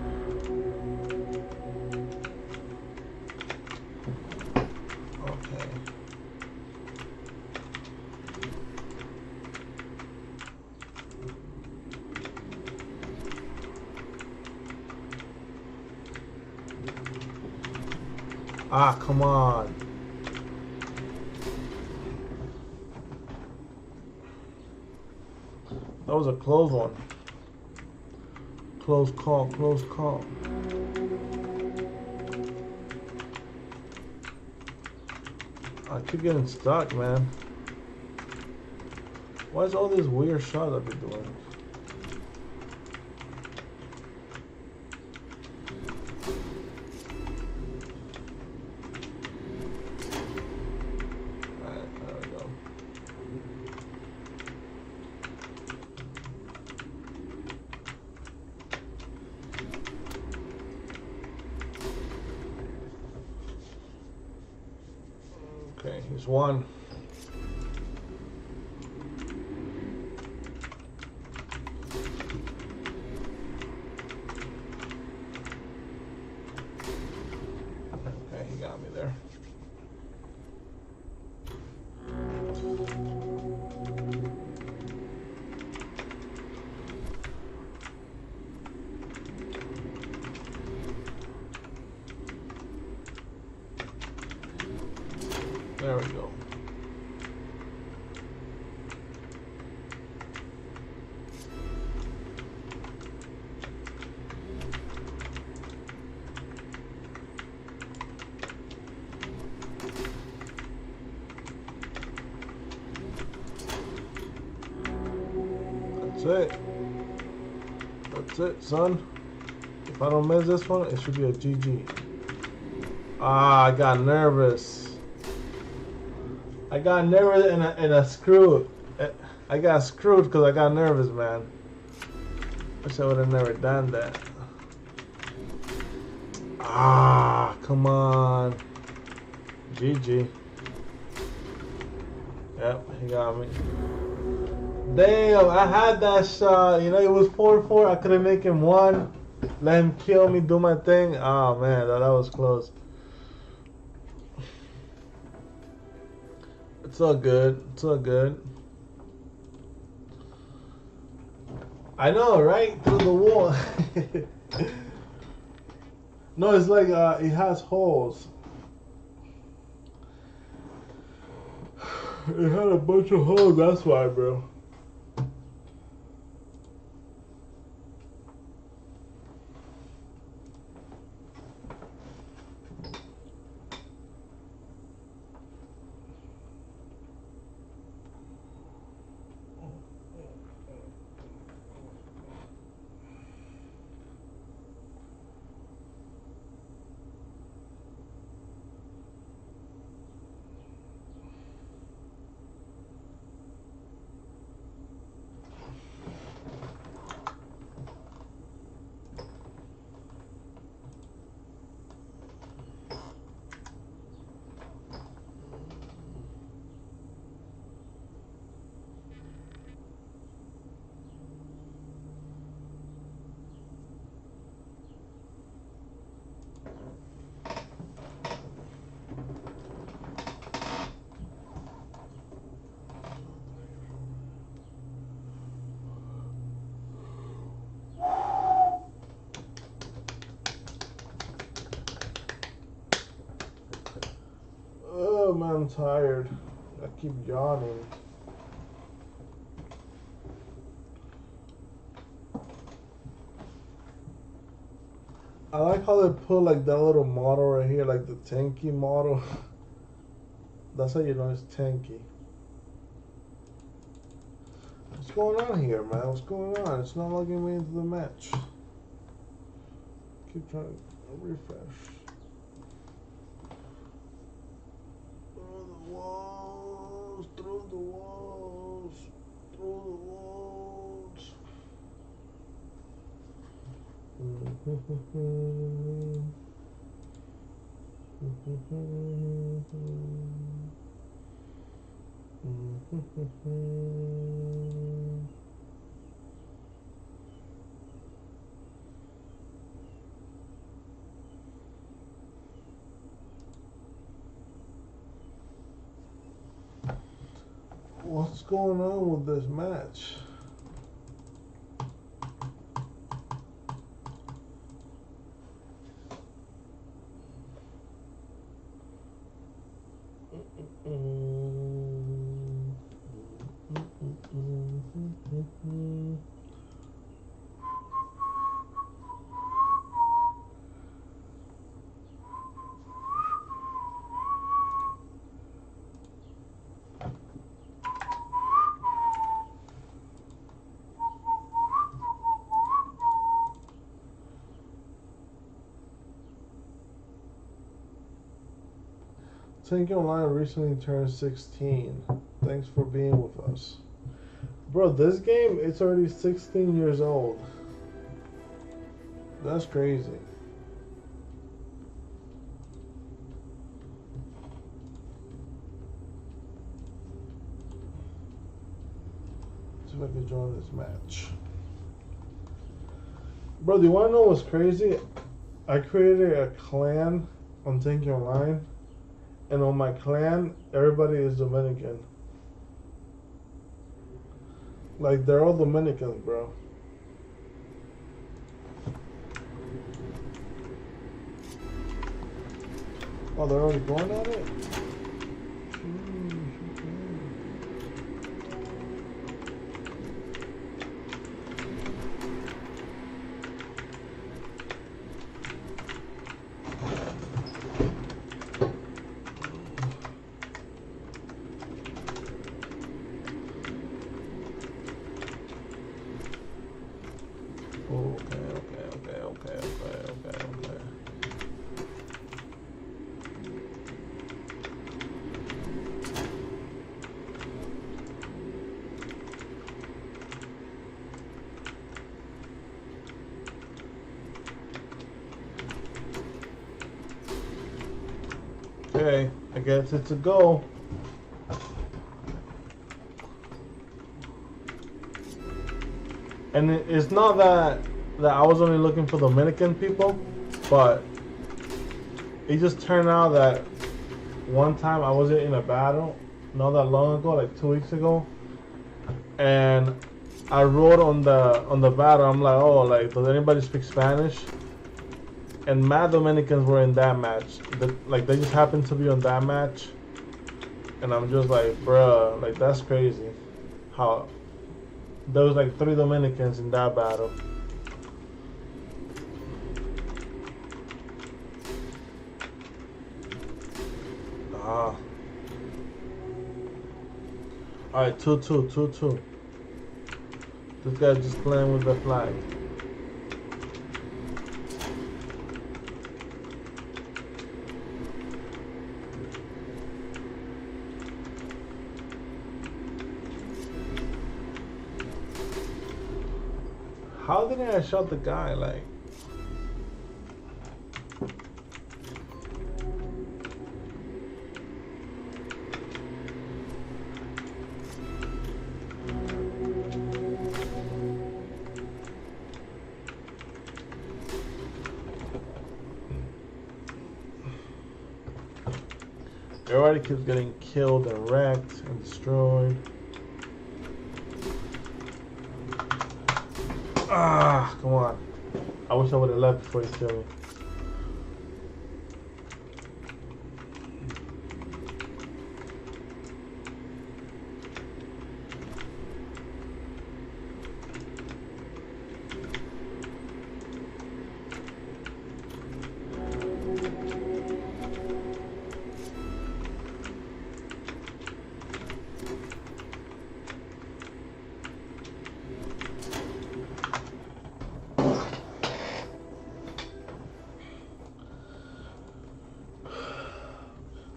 Okay. Ah, come on. That was a close one. Close call, close call. I keep getting stuck, man. Why is all these weird shots I've been doing? Okay, here's one. Okay, he got me there. There we go. it. That's it, son. If I don't miss this one, it should be a GG. Ah, I got nervous. I got nervous and I screwed. I got screwed because I got nervous, man. Wish I would have never done that. Ah, come on. GG. Yep, he got me. Damn, I had that shot. You know, it was 4-4. I couldn't make him 1. Let him kill me, do my thing. Oh, man, that was close. It's all good. It's all good. I know, right? Through the wall. No, it's like it has holes. It had a bunch of holes, that's why, bro. Oh man, I'm tired. I keep yawning. I like how they put like that little model right here, like the Tanki model. That's how you know it's Tanki. What's going on here, man? What's going on? It's not logging me into the match. Keep trying to refresh. Through the walls, through the walls, through the walls. What's going on with this match? Tanki Online recently turned 16. Thanks for being with us. Bro, this game, it's already 16 years old. That's crazy. See if I can join this match. Bro, do you want to know what's crazy? I created a clan on Tanki Online. And on my clan, everybody is Dominican. Like, they're all Dominicans, bro. Oh, they're already going at it? Okay. Okay, I guess it's a go. And it's not that I was only looking for Dominican people, but it just turned out that one time I was in a battle not that long ago, like 2 weeks ago, and I wrote on the battle. I'm like, oh, like, does anybody speak Spanish? And mad Dominicans were in that match. Like, they just happened to be on that match, and I'm just like, bruh, like, that's crazy. How there was like 3 Dominicans in that battle. Ah. Alright, 2-2. This guy's just playing with the flag. How did I shot the guy? Like, everybody keeps getting killed and wrecked and destroyed. Ah, come on. I wish I would have left before he killed me.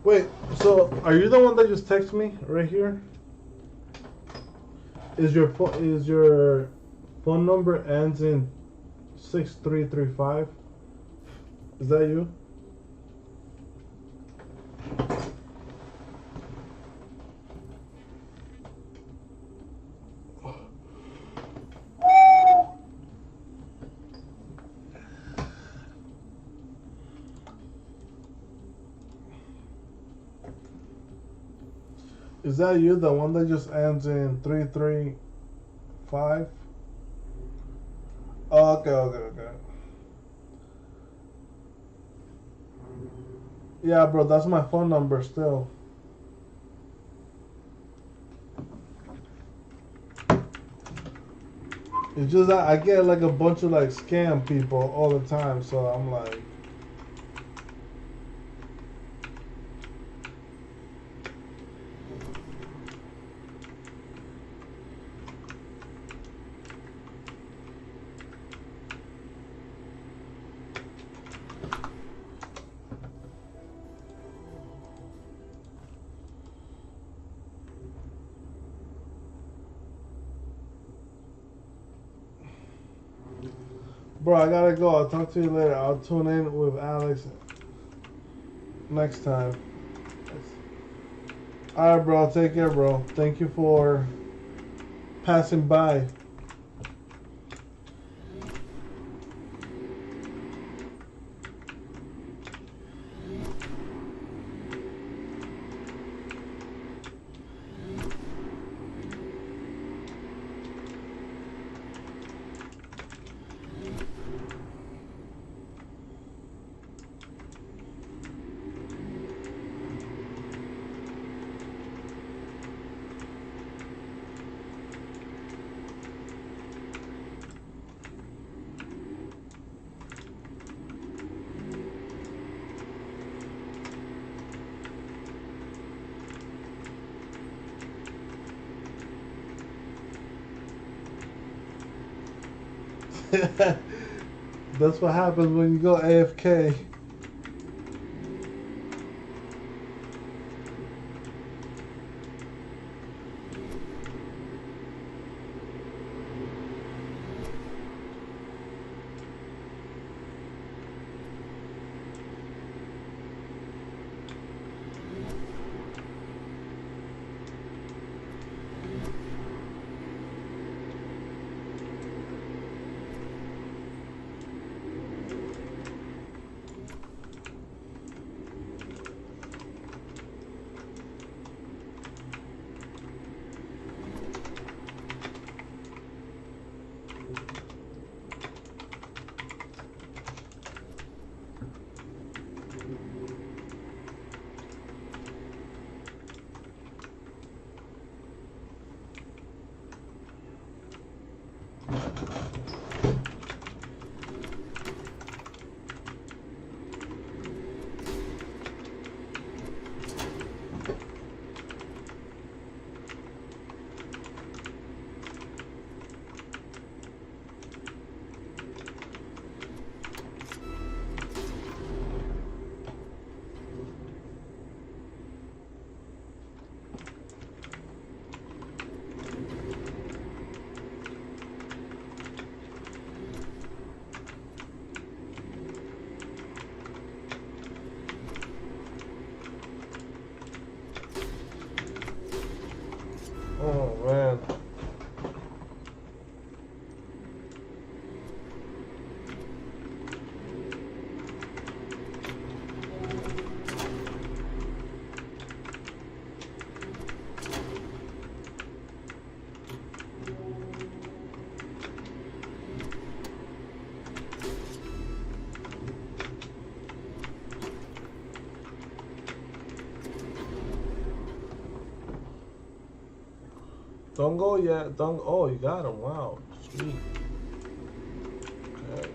Wait, so are you the one that just texted me right here? Is your phone number ends in 6335? Is that you? Is that you, the one that just ends in 335? Oh, okay. Yeah, bro, that's my phone number still. It's just that I get like a bunch of like scam people all the time, so I'm like, bro, I gotta go. I'll talk to you later. I'll tune in with Alex next time. Alright, bro. Take care, bro. Thank you for passing by. That's what happens when you go AFK. Oh man. Don't go yet. Don't. Oh, you got him. Wow. Sweet. Okay.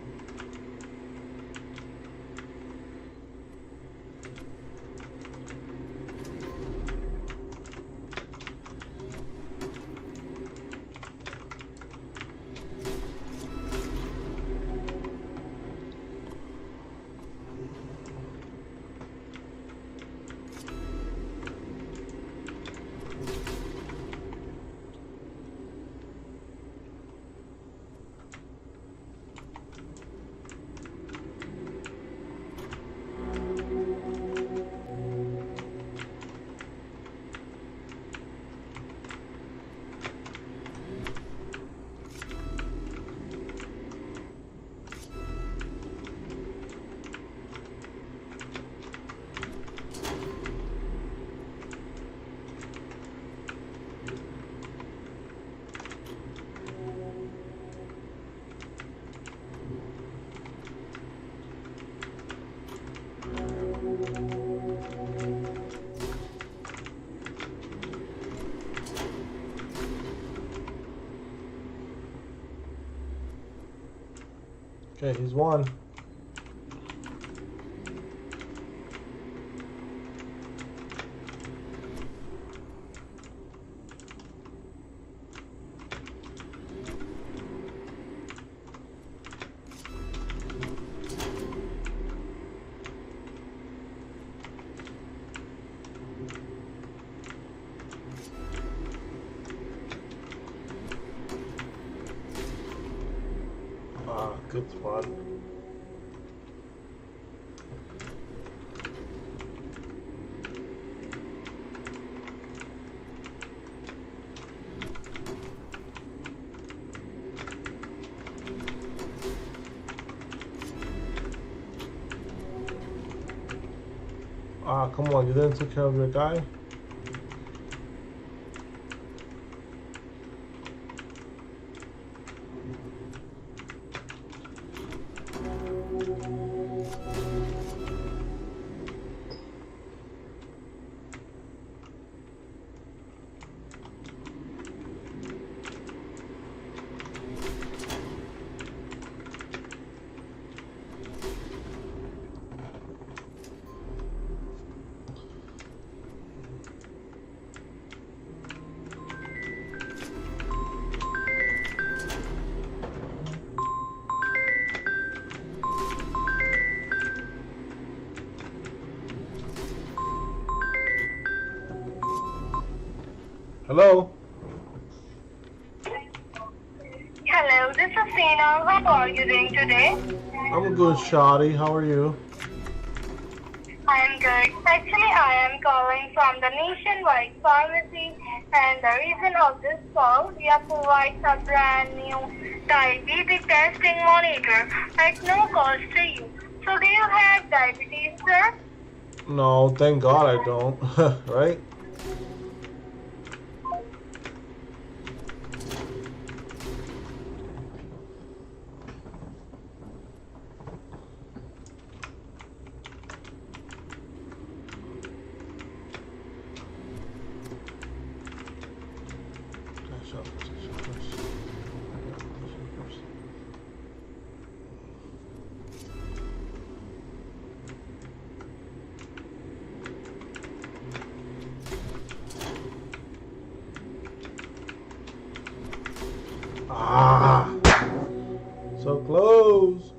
Okay, he's one. Ah, good spot. Ah, come on, you didn't take care of your guy? Hello? Hello, this is Sina. How are you doing today? I'm good, Shawty. How are you? I am good. Actually, I am calling from the Nationwide Pharmacy, and the reason of this call, we have provided a brand new diabetes testing monitor at no cost to you. So, do you have diabetes, sir? No, thank God I don't. Right? Ah, so close.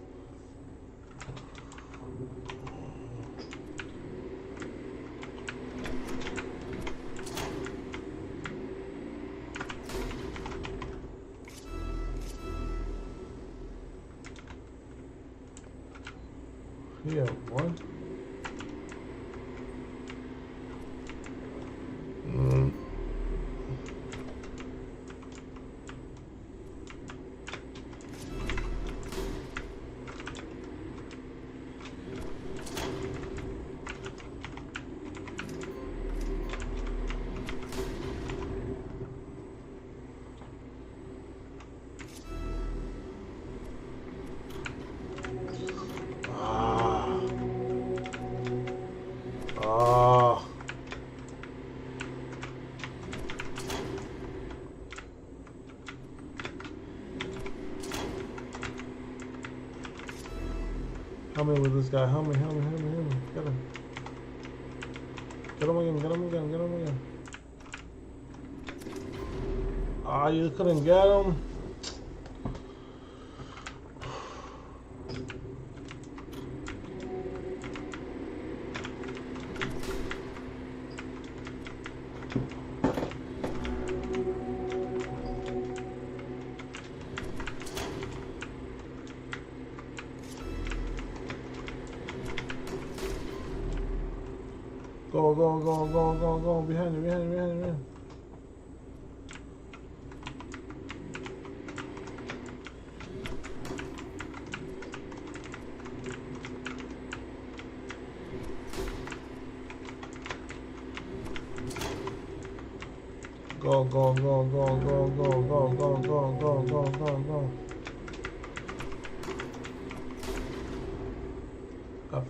Yeah, what? Ah. Ah. Help me with this guy. Help me, help me, help me, help me. Get him. Get him again, get him again, get him again. Ah, you couldn't get him. Go, go, go, go, go, go. Behind you, behind you, behind you, behind you. Go, go, go, go, go, go, go, go, go, go, go, go, go.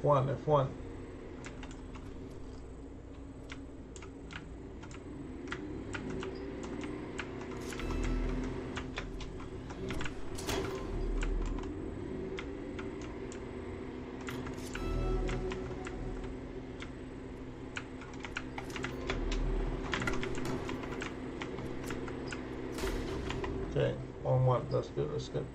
F1, F1. Okay, 1-1. That's good, that's good.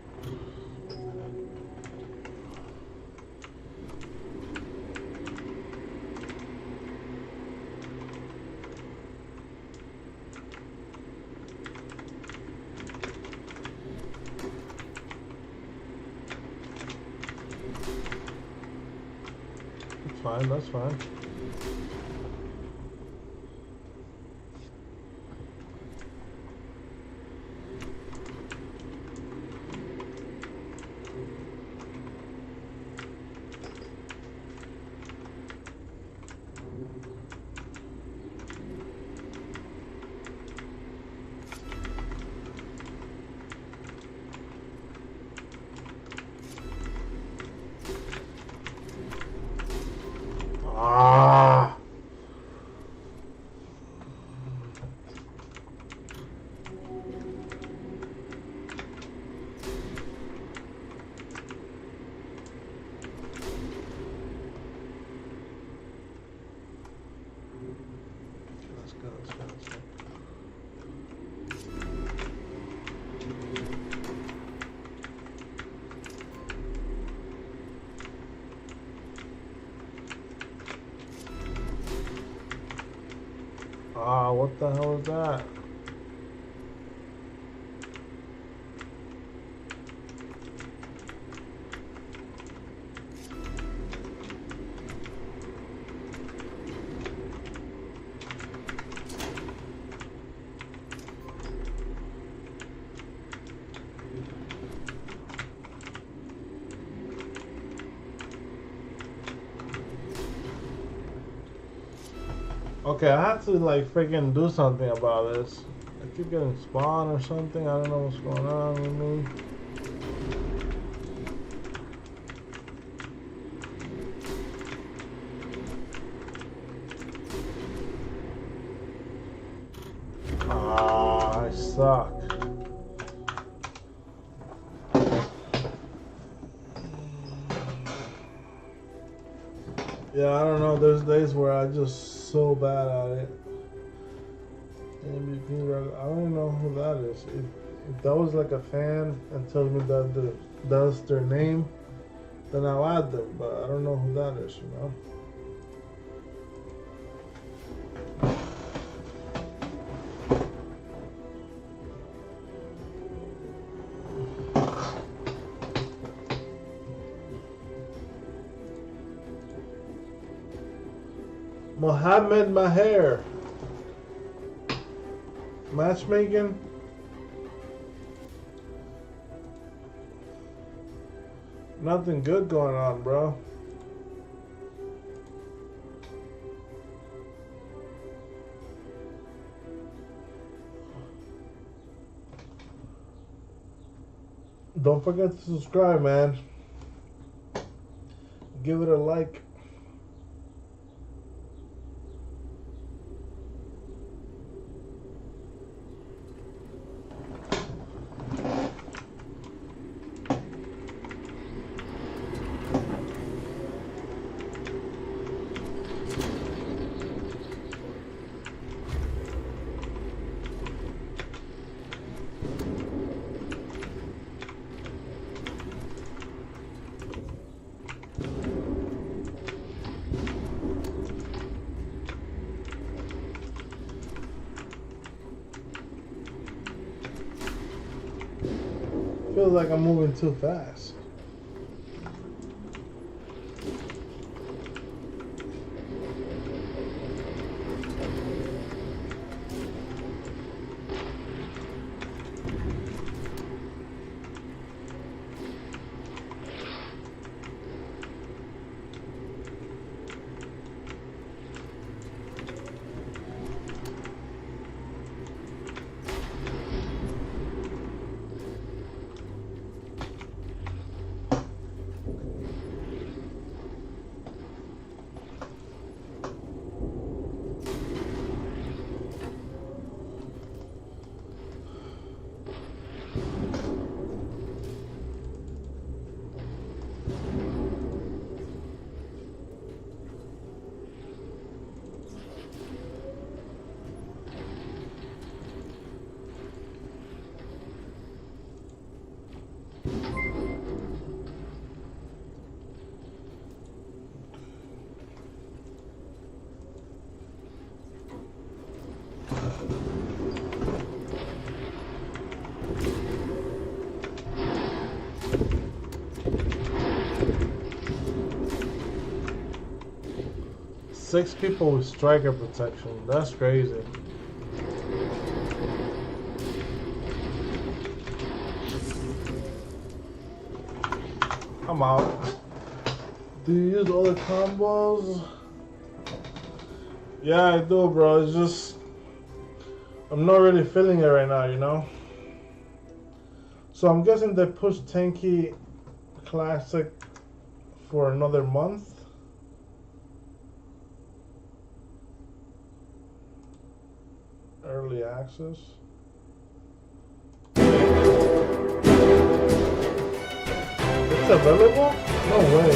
That's fine, that's fine. Ah. Let's go, let's go, let's go. Ah, what the hell is that? Okay, I have to like freaking do something about this. I keep getting spawned or something. I don't know what's going on with me. Ah, I suck. Yeah, I don't know. There's days where I'm just so bad at it. MVP, I don't even know who that is. If that was like a fan and tells me that that's their name, then I'll add them. But I don't know who that is, you know. Mohammed Maher. Matchmaking. Nothing good going on, bro. Don't forget to subscribe, man. Give it a like. Feels like I'm moving too fast. Six people with striker protection. That's crazy. I'm out. Do you use other combos? Yeah, I do, bro. It's just I'm not really feeling it right now, you know? So I'm guessing they pushed Tanki Classic for another month. Early access. It's available? No way.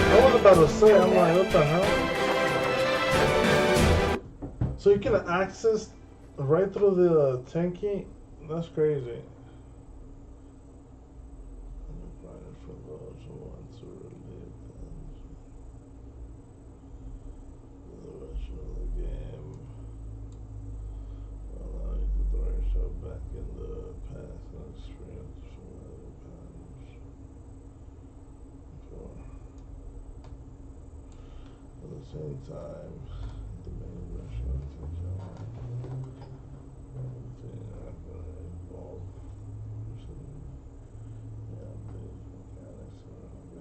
I was about to say, I'm like, what the hell? So you can access right through the Tanki? That's crazy. For those who want to relive the rest of the game, allow you to throw yourself back in the past and experience from other times. At the same time, the main restaurant takes out everything I'm going to involve. Yeah, mechanics around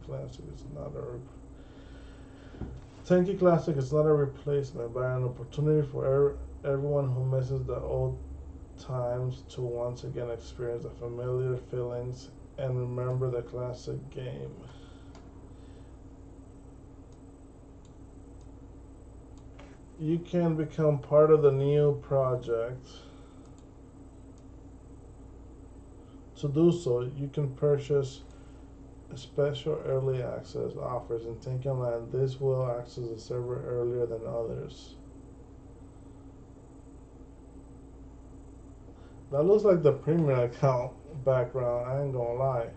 Classic is not a Tanki Classic is not a replacement, but an opportunity for everyone who misses the old times to once again experience the familiar feelings and remember the classic game. You can become part of the new project. To do so, you can purchase special early access offers in Tanki Online. This will access the server earlier than others. That looks like the premium account background, I ain't gonna lie.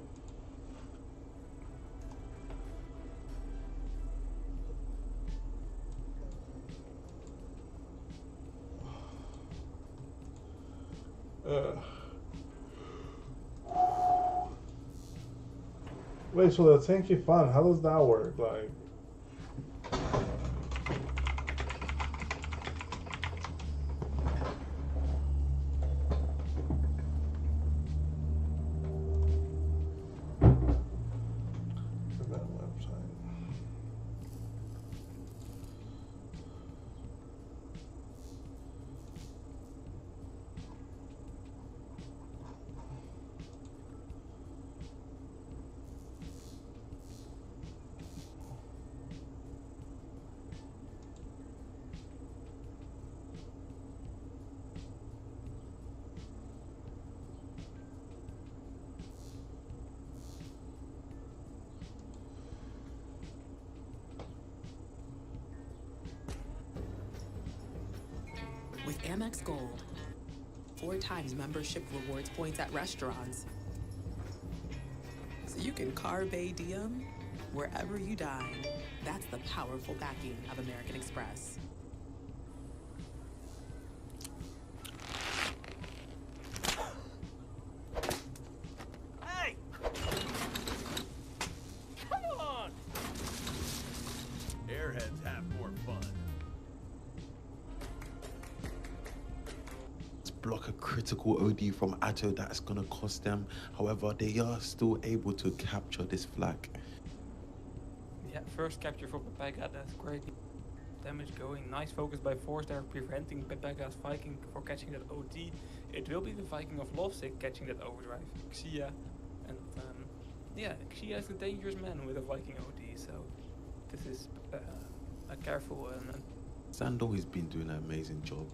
Wait, so the Tanki Fun, how does that work? Like, that website. With Amex Gold, 4 times membership rewards points at restaurants. So you can carve diem wherever you dine. That's the powerful backing of American Express. Hey! Come on! Airheads have more fun. Block a critical OD from Atto that's gonna cost them. However, they are still able to capture this flag. Yeah, first capture for Pepega, that's great. Damage going, nice focus by Force there, preventing Pepega's Viking for catching that OD. It will be the Viking of Lovesick catching that overdrive, Xia. And yeah, Xia is a dangerous man with a Viking OD, so this is a careful and Sando has been doing an amazing job.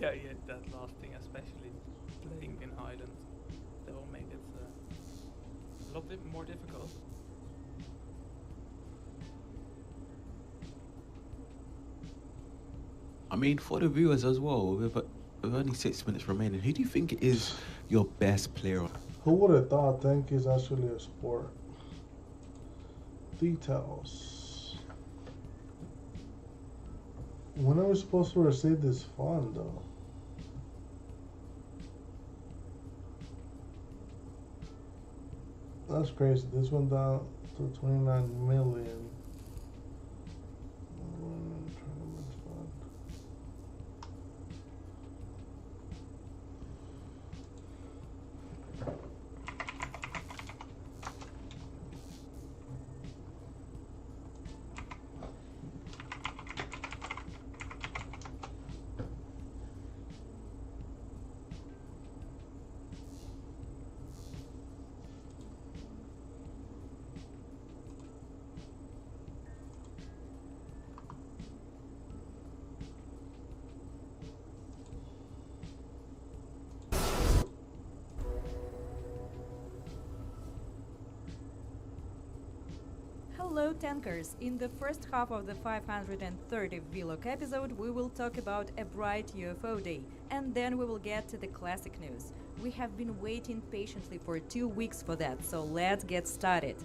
yeah, that last thing, especially playing in Island, that will make it a little bit more difficult. I mean, for the viewers as well, with only 6 minutes remaining, who do you think is your best player? Who would have thought Tanki is actually a sport? Details. When are we supposed to receive this fund, though? That's crazy. This went down to 29 million. Tournament fund. Hello Tankers! In the first half of the 530 vlog episode we will talk about a bright UFO day, and then we will get to the classic news. We have been waiting patiently for 2 weeks for that, so let's get started.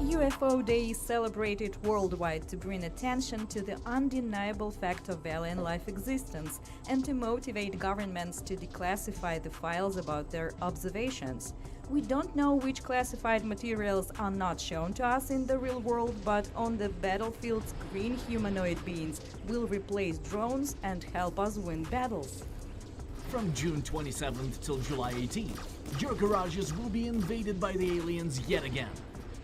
UFO Day is celebrated worldwide to bring attention to the undeniable fact of alien life existence and to motivate governments to declassify the files about their observations. We don't know which classified materials are not shown to us in the real world, but on the battlefields, green humanoid beings will replace drones and help us win battles. From June 27th till July 18th, your garages will be invaded by the aliens yet again.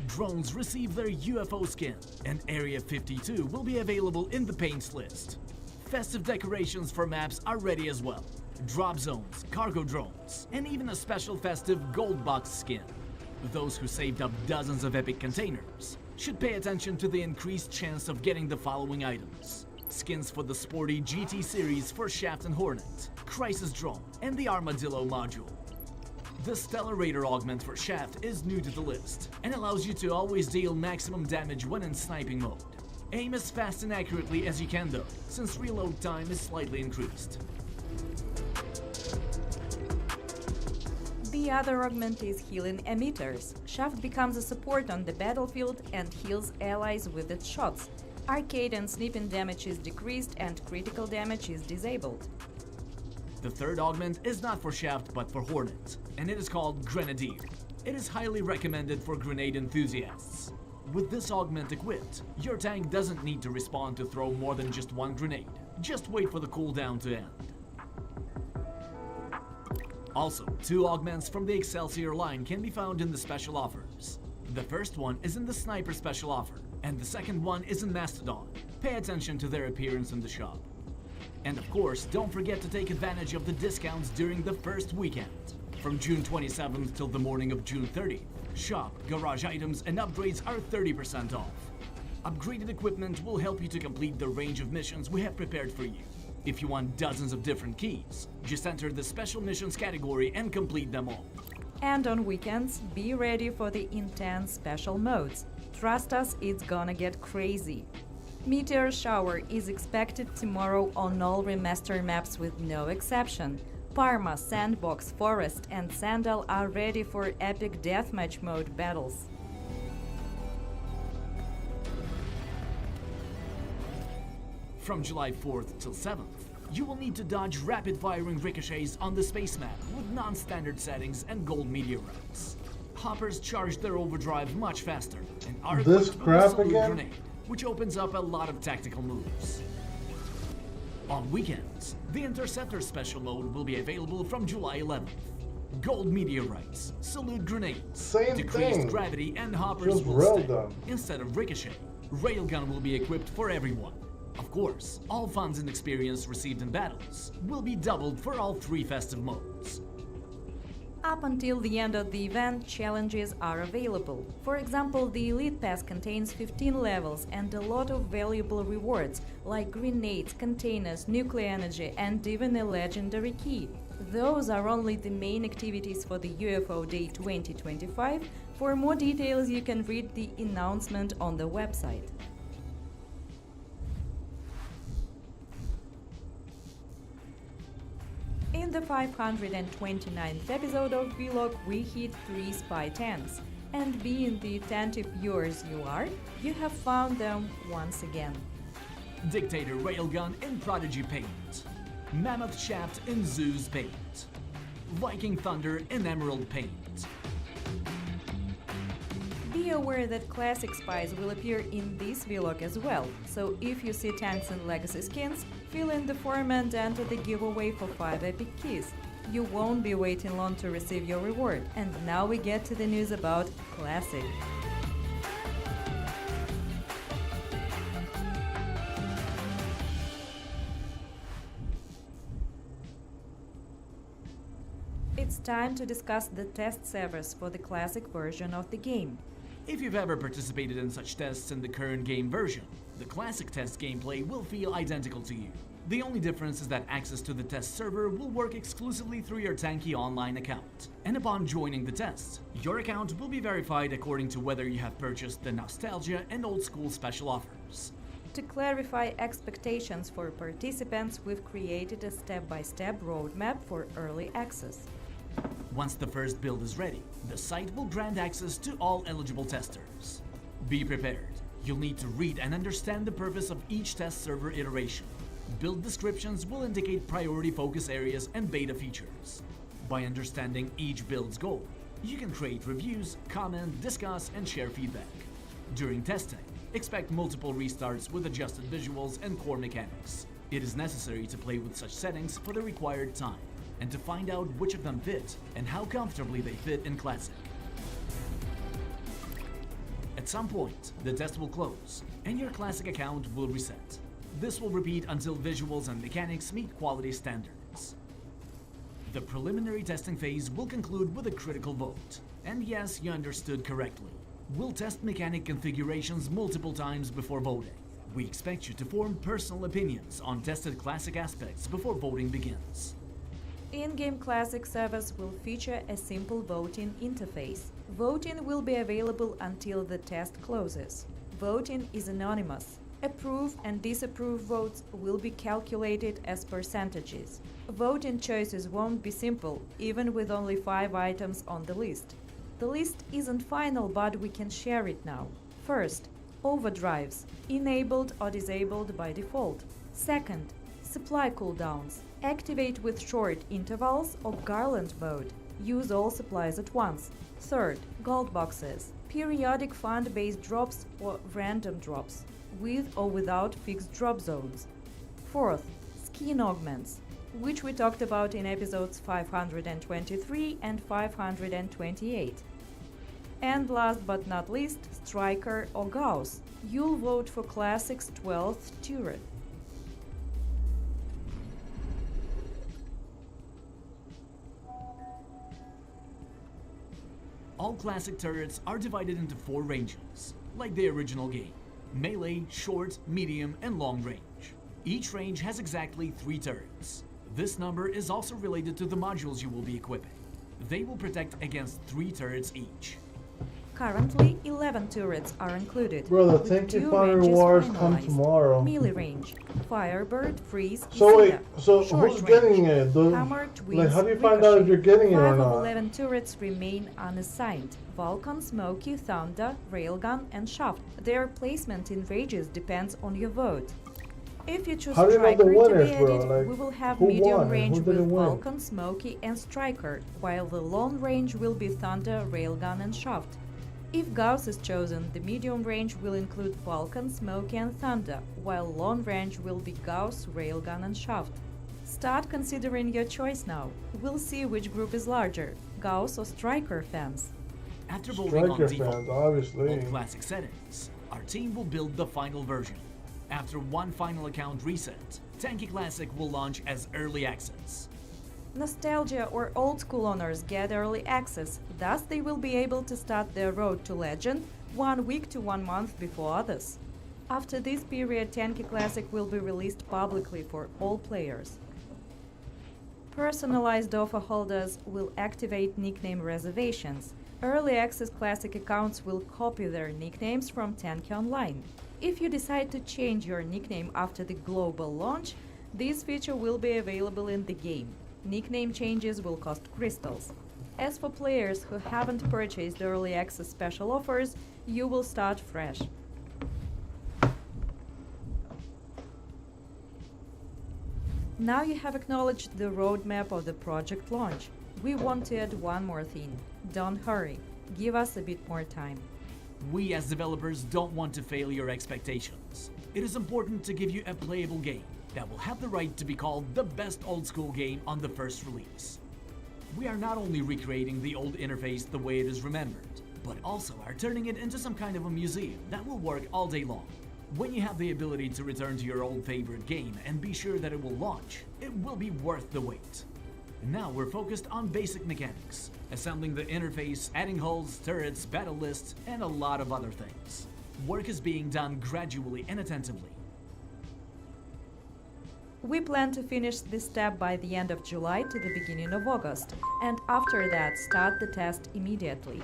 Drones receive their UFO skin, and Area 52 will be available in the paints list. Festive decorations for maps are ready as well. Drop zones, cargo drones, and even a special festive gold box skin. Those who saved up dozens of epic containers should pay attention to the increased chance of getting the following items. Skins for the sporty GT series for Shaft and Hornet, Crisis Drone, and the Armadillo module. The Stellar Raider augment for Shaft is new to the list and allows you to always deal maximum damage when in sniping mode. Aim as fast and accurately as you can though, since reload time is slightly increased. The other augment is Healing Emitters. Shaft becomes a support on the battlefield and heals allies with its shots. Arcade and snipping damage is decreased and critical damage is disabled. The third augment is not for Shaft but for Hornet, and it is called Grenadier. It is highly recommended for grenade enthusiasts. With this augment equipped, your tank doesn't need to respawn to throw more than just one grenade. Just wait for the cooldown to end. Also, 2 augments from the Excelsior line can be found in the special offers. The first one is in the Sniper special offer, and the second one is in Mastodon. Pay attention to their appearance in the shop. And of course, don't forget to take advantage of the discounts during the first weekend. From June 27th till the morning of June 30th, shop, garage items, and upgrades are 30% off. Upgraded equipment will help you to complete the range of missions we have prepared for you. If you want dozens of different keys, just enter the special missions category and complete them all. And on weekends, be ready for the intense special modes. Trust us, it's gonna get crazy. Meteor Shower is expected tomorrow on all remaster maps with no exception. Parma, Sandbox, Forest, and Sandal are ready for epic deathmatch mode battles. From July 4th till 7th, you will need to dodge rapid-firing ricochets on the space map with non-standard settings and gold meteorites. Hoppers charge their overdrive much faster and are This equipped with a crap salute again? grenade, which opens up a lot of tactical moves. On weekends, the Interceptor special mode will be available from July 11th. Gold meteorites, salute grenades, Same decreased thing. gravity, and hoppers Just will stay. railgun. Instead of ricochet, railgun will be equipped for everyone. Of course, all funds and experience received in battles will be doubled for all 3 festive modes. Up until the end of the event, challenges are available. For example, the Elite Pass contains 15 levels and a lot of valuable rewards, like grenades, containers, nuclear energy, and even a legendary key. Those are only the main activities for the UFO Day 2025. For more details, you can read the announcement on the website. In the 529th episode of Vlog, we hit 3 spy tanks, and being the attentive viewers you are, you have found them once again. Dictator Railgun in Prodigy paint, Mammoth Shaft in Zeus paint, Viking Thunder in Emerald paint. Be aware that classic spies will appear in this vlog as well, so if you see tanks and legacy skins, fill in the form and enter the giveaway for 5 epic keys. You won't be waiting long to receive your reward. And now we get to the news about classic. It's time to discuss the test servers for the classic version of the game. If you've ever participated in such tests in the current game version, the classic test gameplay will feel identical to you. The only difference is that access to the test server will work exclusively through your Tanki Online account. And upon joining the test, your account will be verified according to whether you have purchased the Nostalgia and Old School special offers. To clarify expectations for participants, we've created a step-by-step roadmap for early access. Once the first build is ready, the site will grant access to all eligible testers. Be prepared. You'll need to read and understand the purpose of each test server iteration. Build descriptions will indicate priority focus areas and beta features. By understanding each build's goal, you can create reviews, comment, discuss, and share feedback. During testing, expect multiple restarts with adjusted visuals and core mechanics. It is necessary to play with such settings for the required time, and to find out which of them fit and how comfortably they fit in Classic. At some point, the test will close, and your Classic account will reset. This will repeat until visuals and mechanics meet quality standards. The preliminary testing phase will conclude with a critical vote. And yes, you understood correctly. We'll test mechanic configurations multiple times before voting. We expect you to form personal opinions on tested Classic aspects before voting begins. In-game Classic servers will feature a simple voting interface. Voting will be available until the test closes. Voting is anonymous. Approve and disapprove votes will be calculated as percentages. Voting choices won't be simple, even with only 5 items on the list. The list isn't final, but we can share it now. First, overdrives, enabled or disabled by default. Second, supply cooldowns, activate with short intervals or garland mode. Use all supplies at once. Third, gold boxes, periodic fund-based drops or random drops, with or without fixed drop zones. Fourth, skin augments, which we talked about in episodes 523 and 528. And last but not least, Striker or Gauss. You'll vote for Classic's 12th turret. All Classic turrets are divided into 4 ranges, like the original game: melee, short, medium, and long range. Each range has exactly 3 turrets. This number is also related to the modules you will be equipping. They will protect against 3 turrets each. Currently, 11 turrets are included. Bro, the with Tanki 2 Online ranges rewards come finalized. tomorrow. Melee range, Firebird, Freeze, So wait, Issida. so Short who's range, getting it? Hammer, Twins, Like, how do you find out if Ricochet. you're getting it or 5 of not? 11 turrets remain unassigned. Vulcan, Smokey, Thunder, Railgun, and Shaft. Their placement in ranges depends on your vote. If you choose How do you know the Striker to winners, be bro? added, Like, we will have who medium won? range Who with didn't win? Vulcan, Smokey, and Striker, while the long range will be Thunder, Railgun, and Shaft. If Gauss is chosen, the medium range will include Vulcan, Smokey, and Thunder, while long range will be Gauss, Railgun, and Shaft. Start considering your choice now. We'll see which group is larger, Gauss or Striker fans. After voting on Striker default fans, obviously. on Classic settings, our team will build the final version. After one final account reset, Tanki Classic will launch as early access. Nostalgia or old school owners get early access, thus they will be able to start their road to legend 1 week to 1 month before others. After this period, Tanki Classic will be released publicly for all players. Personalized offer holders will activate nickname reservations. Early access Classic accounts will copy their nicknames from Tanki Online. If you decide to change your nickname after the global launch, this feature will be available in the game. Nickname changes will cost crystals. As for players who haven't purchased early access special offers, you will start fresh. Now you have acknowledged the roadmap of the project launch. We want to add one more thing. Don't hurry. Give us a bit more time. We as developers don't want to fail your expectations. It is important to give you a playable game that will have the right to be called the best old school game on the first release. We are not only recreating the old interface the way it is remembered, but also are turning it into some kind of a museum that will work all day long. When you have the ability to return to your old favorite game and be sure that it will launch, it will be worth the wait. Now we're focused on basic mechanics, assembling the interface, adding hulls, turrets, battle lists, and a lot of other things. Work is being done gradually and attentively. We plan to finish this step by the end of July to the beginning of August, and after that start the test immediately.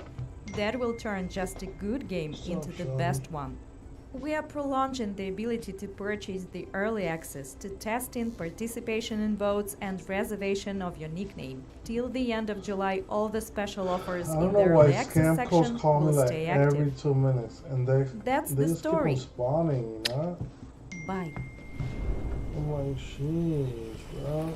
That will turn just a good game into the best one. We are prolonging the ability to purchase the early access to testing, participation in votes, and reservation of your nickname. Till the end of July, all the special offers I in don't the know why early access scam section calls call me will like stay every active. 2 minutes, and they That's they the just keep story. on spawning, you know? Bye. Oh my jeez, bro.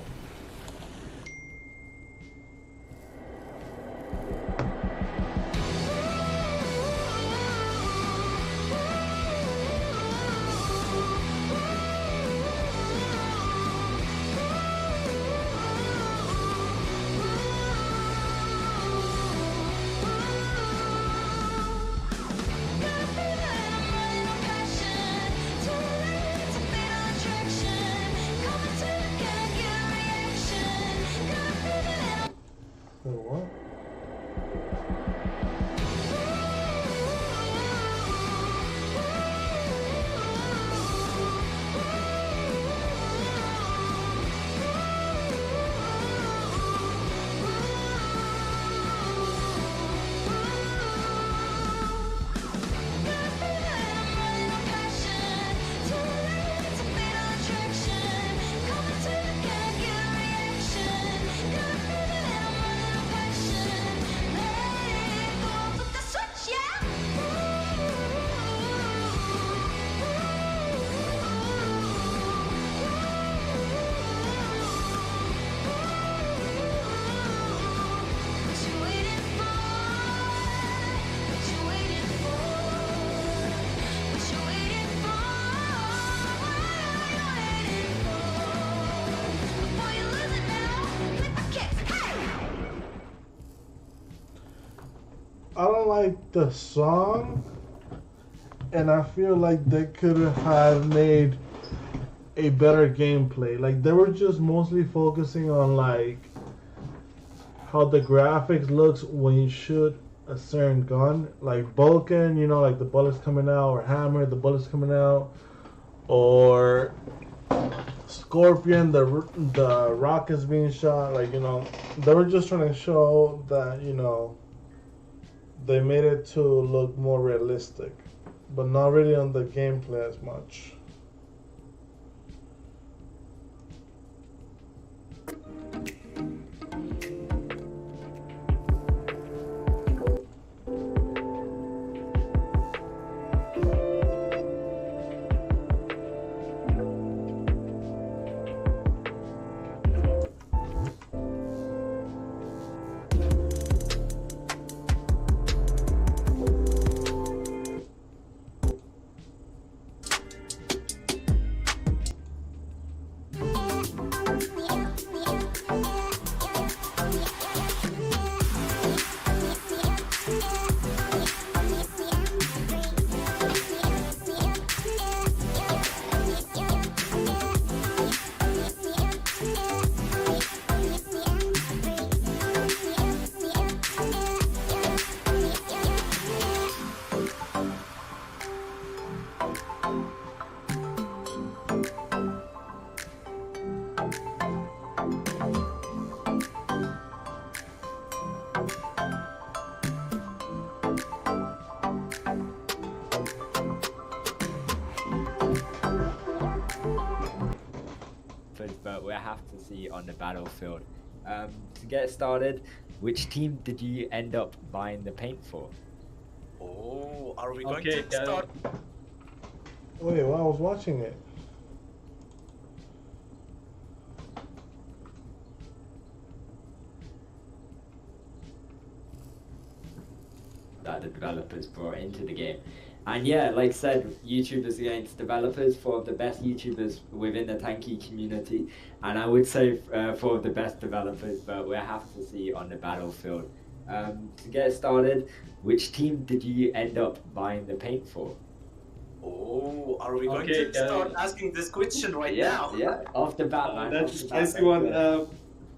Wait, what? I don't like the song, and I feel like they could have made a better gameplay. Like they were just mostly focusing on like how the graphics looks when you shoot a certain gun, like Vulcan, you know, like the bullets coming out, or Hammer, the bullets coming out, or Scorpion, the rockets being shot. Like, you know, they were just trying to show that, you know, they made it to look more realistic, but not really on the gameplay as much. But we'll have to see on the battlefield. To get started, which team did you end up buying the paint for? Oh, are we going to start? Wait, well, I was watching it. That the developers brought into the game. And yeah, like I said, YouTubers against developers, four of the best YouTubers within the Tanki community. And I would say four of the best developers, but we'll have to see on the battlefield. To get started, which team did you end up buying the paint for? Oh, are we going to start asking this question right now? Yeah, off the bat, man. That's the one.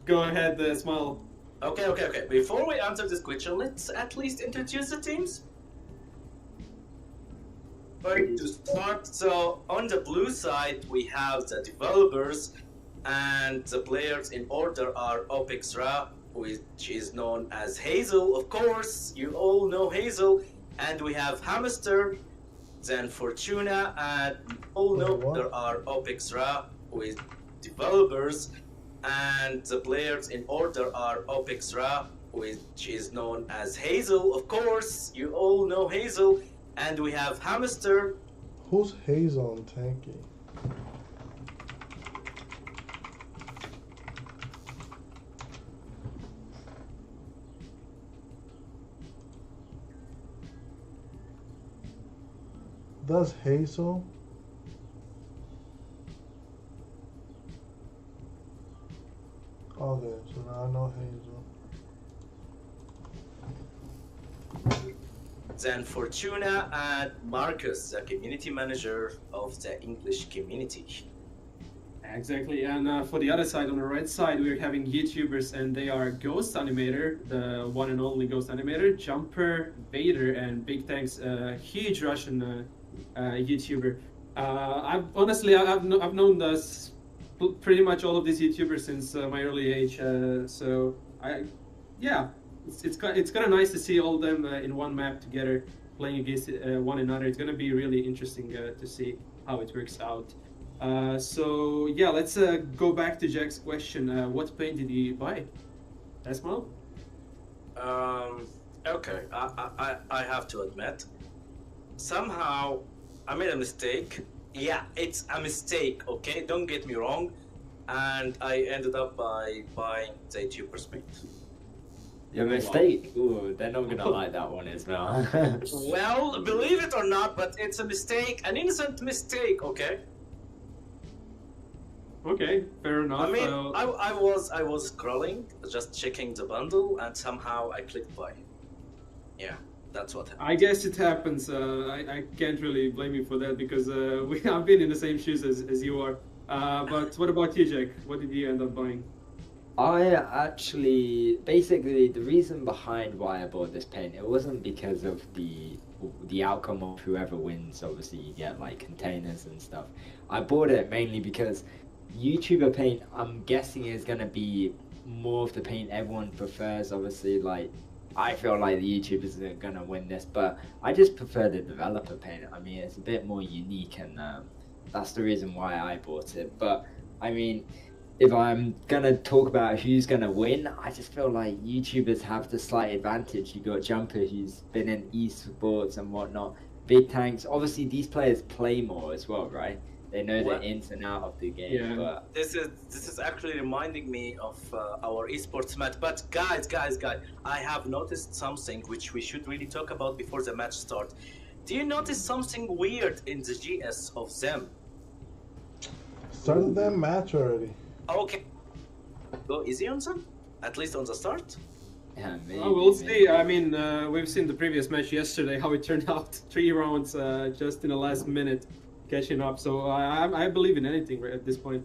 Go ahead, Smile. Okay. Before we answer this question, let's at least introduce the teams. Going to start, so on the blue side we have the developers, and the players in order are Opex Ra, which is known as Hazel, of course, you all know Hazel, and we have Hamster, then Fortuna, and you all know there are Opex Ra with developers, and the players in order are Opex Ra, which is known as Hazel, of course, you all know Hazel, and we have Hamster. Who's Hazel and Tanky? Does Hazel? Okay, so now I know Hazel. Then Fortuna and Marcus, the community manager of the English community. Exactly, and for the other side, on the right side, we're having YouTubers, and they are Ghost Animator, the one and only Ghost Animator, Jumper, Vader, and Big Tanks, a huge Russian YouTuber. I've known this pretty much all of these YouTubers since my early age, so it's kind of nice to see all of them in one map together, playing against one another. It's gonna be really interesting to see how it works out. So yeah, let's go back to Jack's question. What paint did you buy? Esmal? Okay, I have to admit, somehow I made a mistake. Yeah, it's a mistake, okay? Don't get me wrong. And I ended up by buying the YouTuber's paint. Your mistake? Ooh, they're not gonna like that one, Ismail. Well, believe it or not, but it's a mistake, an innocent mistake, okay? Okay, fair enough. I mean, I was scrolling, just checking the bundle, and somehow I clicked buy. Yeah, that's what happened. I guess it happens. I can't really blame you for that because we have been in the same shoes as you are. But what about you, Jack? What did you end up buying? I actually, basically, the reason behind why I bought this paint, it wasn't because of the outcome of whoever wins. Obviously, you get like containers and stuff. I bought it mainly because YouTuber paint, I'm guessing, is gonna be more of the paint everyone prefers. Obviously, like I feel like the YouTubers are gonna win this, but I just prefer the developer paint. I mean, it's a bit more unique, and that's the reason why I bought it. But I mean, if I'm gonna talk about who's gonna win, I just feel like YouTubers have the slight advantage. You got Jumper, who's been in esports and whatnot. Big Tanks, obviously these players play more as well, right? They know the ins and out of the game. Yeah. But This is actually reminding me of our esports match. But guys, I have noticed something which we should really talk about before the match starts. Do you notice something weird in the GS of them? Started that match already. Okay, go easy on them, at least on the start. yeah, maybe, We'll see. I mean, we've seen the previous match yesterday, how it turned out. 3 rounds just in the last minute, catching up. So I believe in anything right at this point.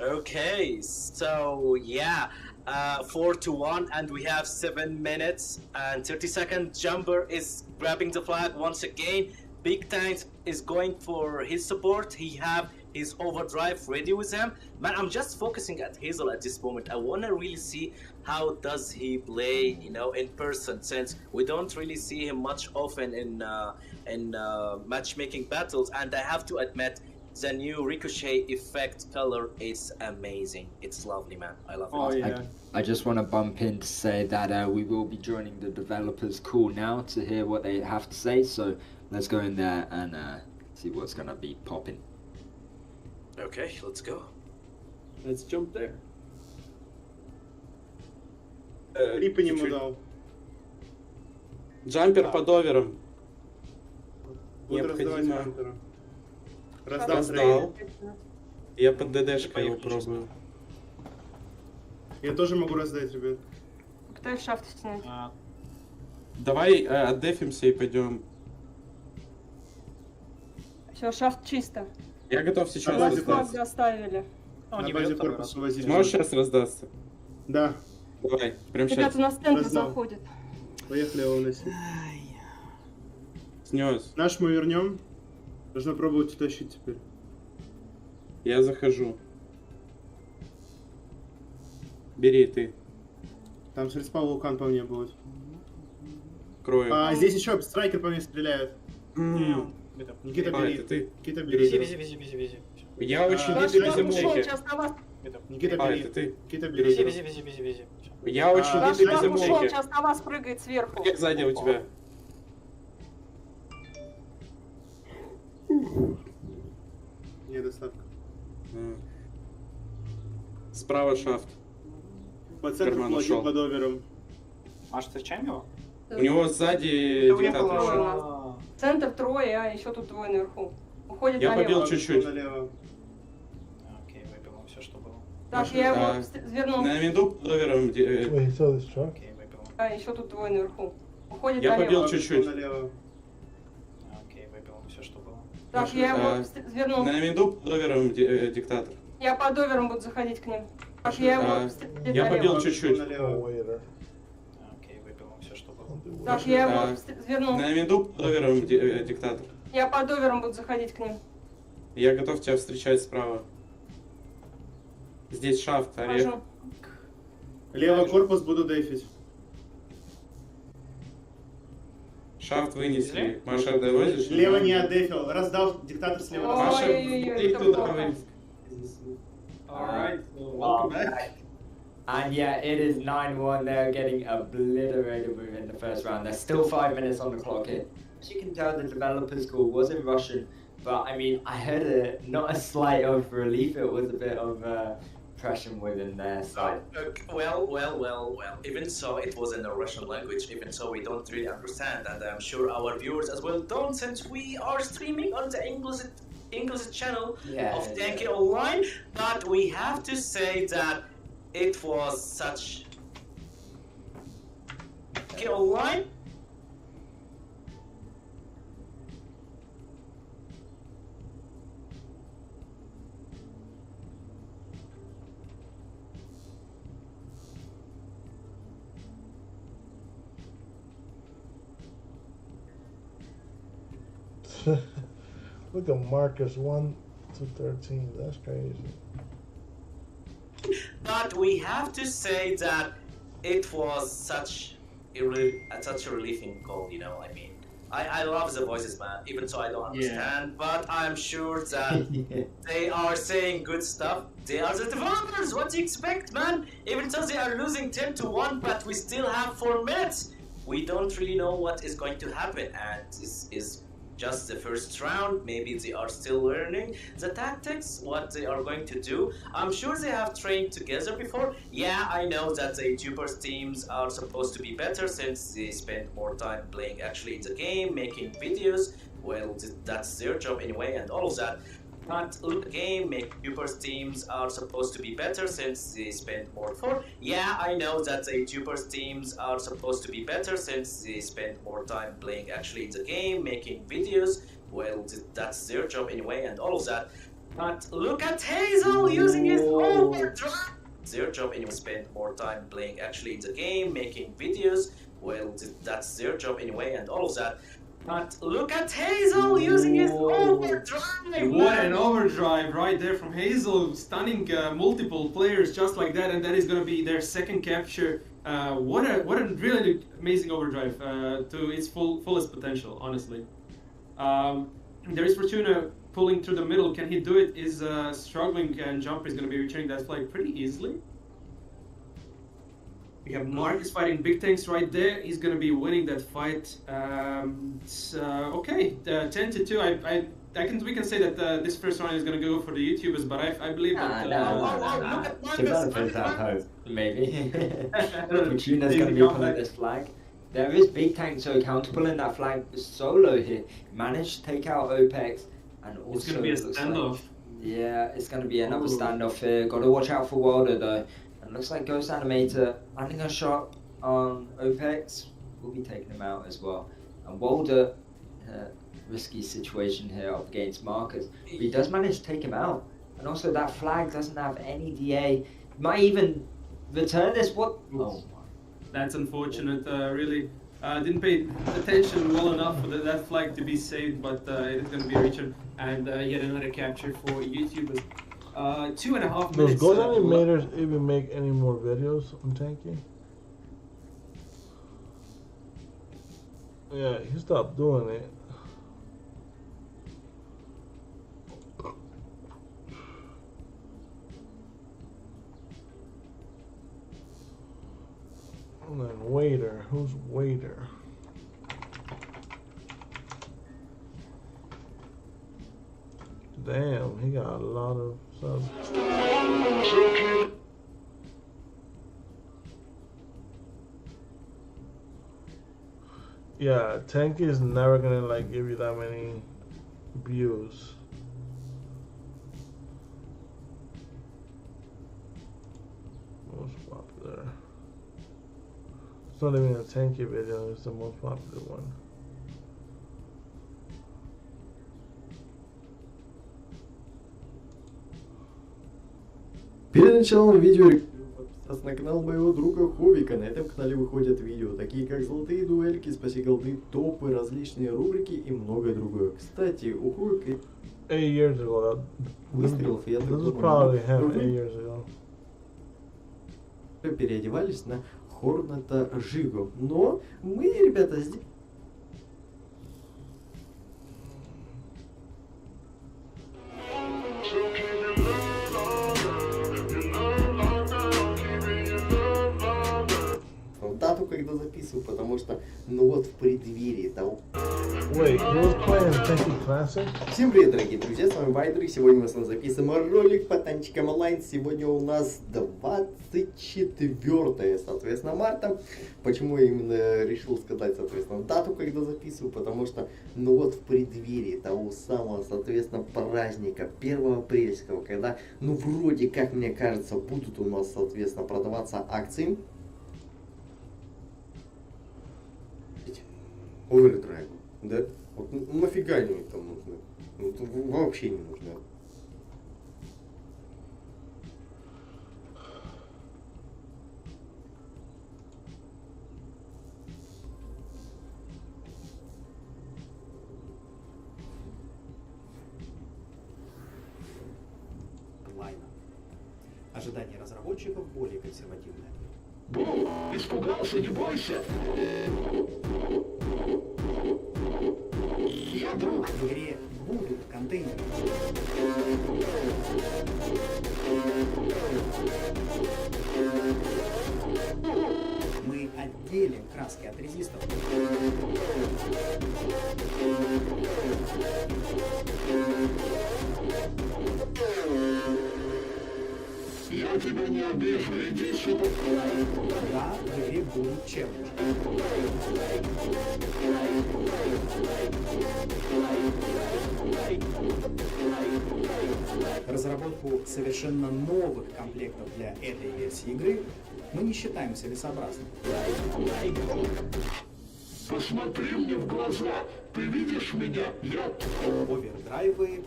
Okay, so yeah, 4-1, and we have 7 minutes and 30 seconds. Jumper is grabbing the flag once again. Big Tank is going for his support. He have his overdrive ready with him. Man, I'm just focusing at Hazel at this moment. I want to really see how does he play, you know, in person, since we don't really see him much often in matchmaking battles. And I have to admit, the new Ricochet effect color is amazing. It's lovely, man. I love it. Oh yeah. I just want to bump in to say that we will be joining the developers call now to hear what they have to say. So let's go in there and see what's gonna be popping. Okay, let's go. Let's jump there. Рипа ему дал. Джампер под овером. Буду раздавать Необходимо. Хантеру. Раздал. Я под ДДшкой его пробую. Я тоже могу раздать, ребят. Кто их шафт снять? Давай отдефимся и пойдем. Все, шафт чисто. Я готов сейчас Давайте раздаться. Доставили. На базе корпуса возить. Сможешь сейчас раздаться? Да. Давай, прям сейчас. Ребята, у нас центр Раздал. заходит. Поехали его носить. Снес. Наш мы вернем. Должна пробовать утащить теперь. Я захожу. Бери ты. Там с респа вулкан по мне будет. Крою. А здесь еще страйкер по мне стреляет. Никита, А, бери. это ты. Никита, бери. Вези. Я очень А, люблю Даша, безымолки. Сейчас на вас. Никита, А, бери. это ты. Никита, бери. Вези. Я очень А, люблю Наш танк ушел, безымолки. сейчас на вас прыгает сверху. Как сзади у тебя? Недоставка. Справа шафт. По центру Карман платит ушел. под овером. Маш, ты чаем его? У него сзади Уехала диктатор. у нас. Центр трое, а еще тут двое наверху. Уходит Я налево. побил чуть-чуть. Налево. Окей, выбил все, что было. Так, я его свернул. На виду довером. Wait, he saw this truck? Окей, выбил. А, еще тут двое наверху. Уходит Я налево. побил чуть-чуть. Налево. Окей, выбил все, что было. Так, я его свернул. На виду довером диктатор. Я по доверам буду заходить к ним. Так, я его Я побил чуть-чуть. Налево. Окей, выбил все, что было. Так, я его свернул. На виду довером диктатор. Я по доверам буду заходить к ним. Я готов тебя встречать справа. Здесь шафт, орех. Хожу. Левый корпус буду дефить. Шафт вынесли. Маша, довозишь? Лево не отдефил. Раздал диктатор слева. Маша, Ой-ой-ой, ты это туда плохо. вынес. Alright, welcome back. And yeah, it is 9-1. They're getting obliterated within the first round. There's still 5 minutes on the clock here. As you can tell, the developer's call was in Russian, but I mean, I heard not a slight of relief. It was a bit of pressure within their side. Well. Even so, it was in the Russian language. Even so, we don't really understand, and I'm sure our viewers as well don't, since we are streaming on the English channel of Tanki Online. But we have to say that it was such Tanki Online. Look at Marcus 1 to 13. That's crazy. But we have to say that it was such a relieving call, you know. I mean, I love the voices, man. Even so, I don't understand, but I'm sure that they are saying good stuff. They are the developers. What do you expect, man? Even though they are losing 10-1, but we still have 4 minutes. We don't really know what is going to happen, and this is just the first round. Maybe they are still learning the tactics, what they are going to do. I'm sure they have trained together before. Yeah, I know that the YouTubers teams are supposed to be better since they spend more time playing actually the game, making videos. Well, that's their job anyway, and all of that. But look, the game, make YouTubers teams are supposed to be better since they spend more for. Yeah, I know that the YouTubers teams are supposed to be better since they spend more time playing actually the game, making videos. Well, that's their job anyway, and all of that. But look at Hazel using his overdrive. Their job anyway, spend more time playing actually the game, making videos. Well, that's their job anyway, and all of that. But look at Hazel using his overdrive! What an overdrive right there from Hazel, stunning multiple players just like that, and that is going to be their second capture. What a really amazing overdrive to its fullest potential, honestly. There is Fortuna pulling through the middle. Can he do it? Is struggling, and Jumper is going to be returning that flag pretty easily. We have Marcus fighting Big Tanks right there. He's going to be winning that fight. Okay, 10-2. We can say that this first round is going to go for the YouTubers, but I believe that. Developers have hope, maybe. Fortuna's going to be pulling this flag. There is Big Tank so accountable in that flag solo here. Managed to take out OPEX, and also it's going to be a standoff. Yeah, it's going to be another standoff here. Got to watch out for Wilder though. And looks like Ghost Animator landing a shot on OPEX will be taking him out as well. And Wilder, risky situation here up against Marcus. But he does manage to take him out. And also that flag doesn't have any DA. Might even return this. What? Oh. That's unfortunate, really. Didn't pay attention well enough for that flag to be saved, but it is going to be returned. And yet another capture for YouTubers. 2.5 minutes. Does Ghost Animators even make any more videos on Tanki? Yeah, he stopped doing it. And then Waiter. Who's Waiter? Damn, he got a lot of subs. Yeah, Tanki is never gonna like give you that many views. Most popular. It's not even a Tanki video, it's the most popular one. Перед началом видео подписаться на канал моего друга Ховика. На этом канале выходят видео, такие как золотые дуэльки, спаси голды, топы, различные рубрики и многое другое. Кстати, у Ховика... 8 years ago, Выстрелов, я так this is думаю, probably him много. 8 years ago. Переодевались на Хорната Жигу. Но мы, ребята, здесь... Дату, когда записываю, потому что, ну вот, в преддверии того. Wait, he was playing Tanki Classic? Всем привет, дорогие друзья, с вами Вайдер, и сегодня мы с вами записываем ролик по Танчикам Онлайн. Сегодня у нас 24, соответственно, марта. Почему я именно решил сказать, соответственно, дату, когда записываю? Потому что, ну вот, в преддверии того самого, соответственно, праздника 1 апрельского, когда, ну вроде как, мне кажется, будут у нас, соответственно, продаваться акции. Овердрайв, да? Вот нафига они там нужны? Ну, вообще не нужны. Онлайна. Ожидания разработчиков более консервативные. Испугался, не бойся! Я друг. В игре будут контейнеры. Мы отделим краски от резисторов. Я тебя не обижу, иди сюда. Да, в игре будут челленджи. Разработку совершенно новых комплектов для этой версии игры мы не считаем целесообразным. Посмотри мне в глаза, ты видишь меня? Я... Овердрайвы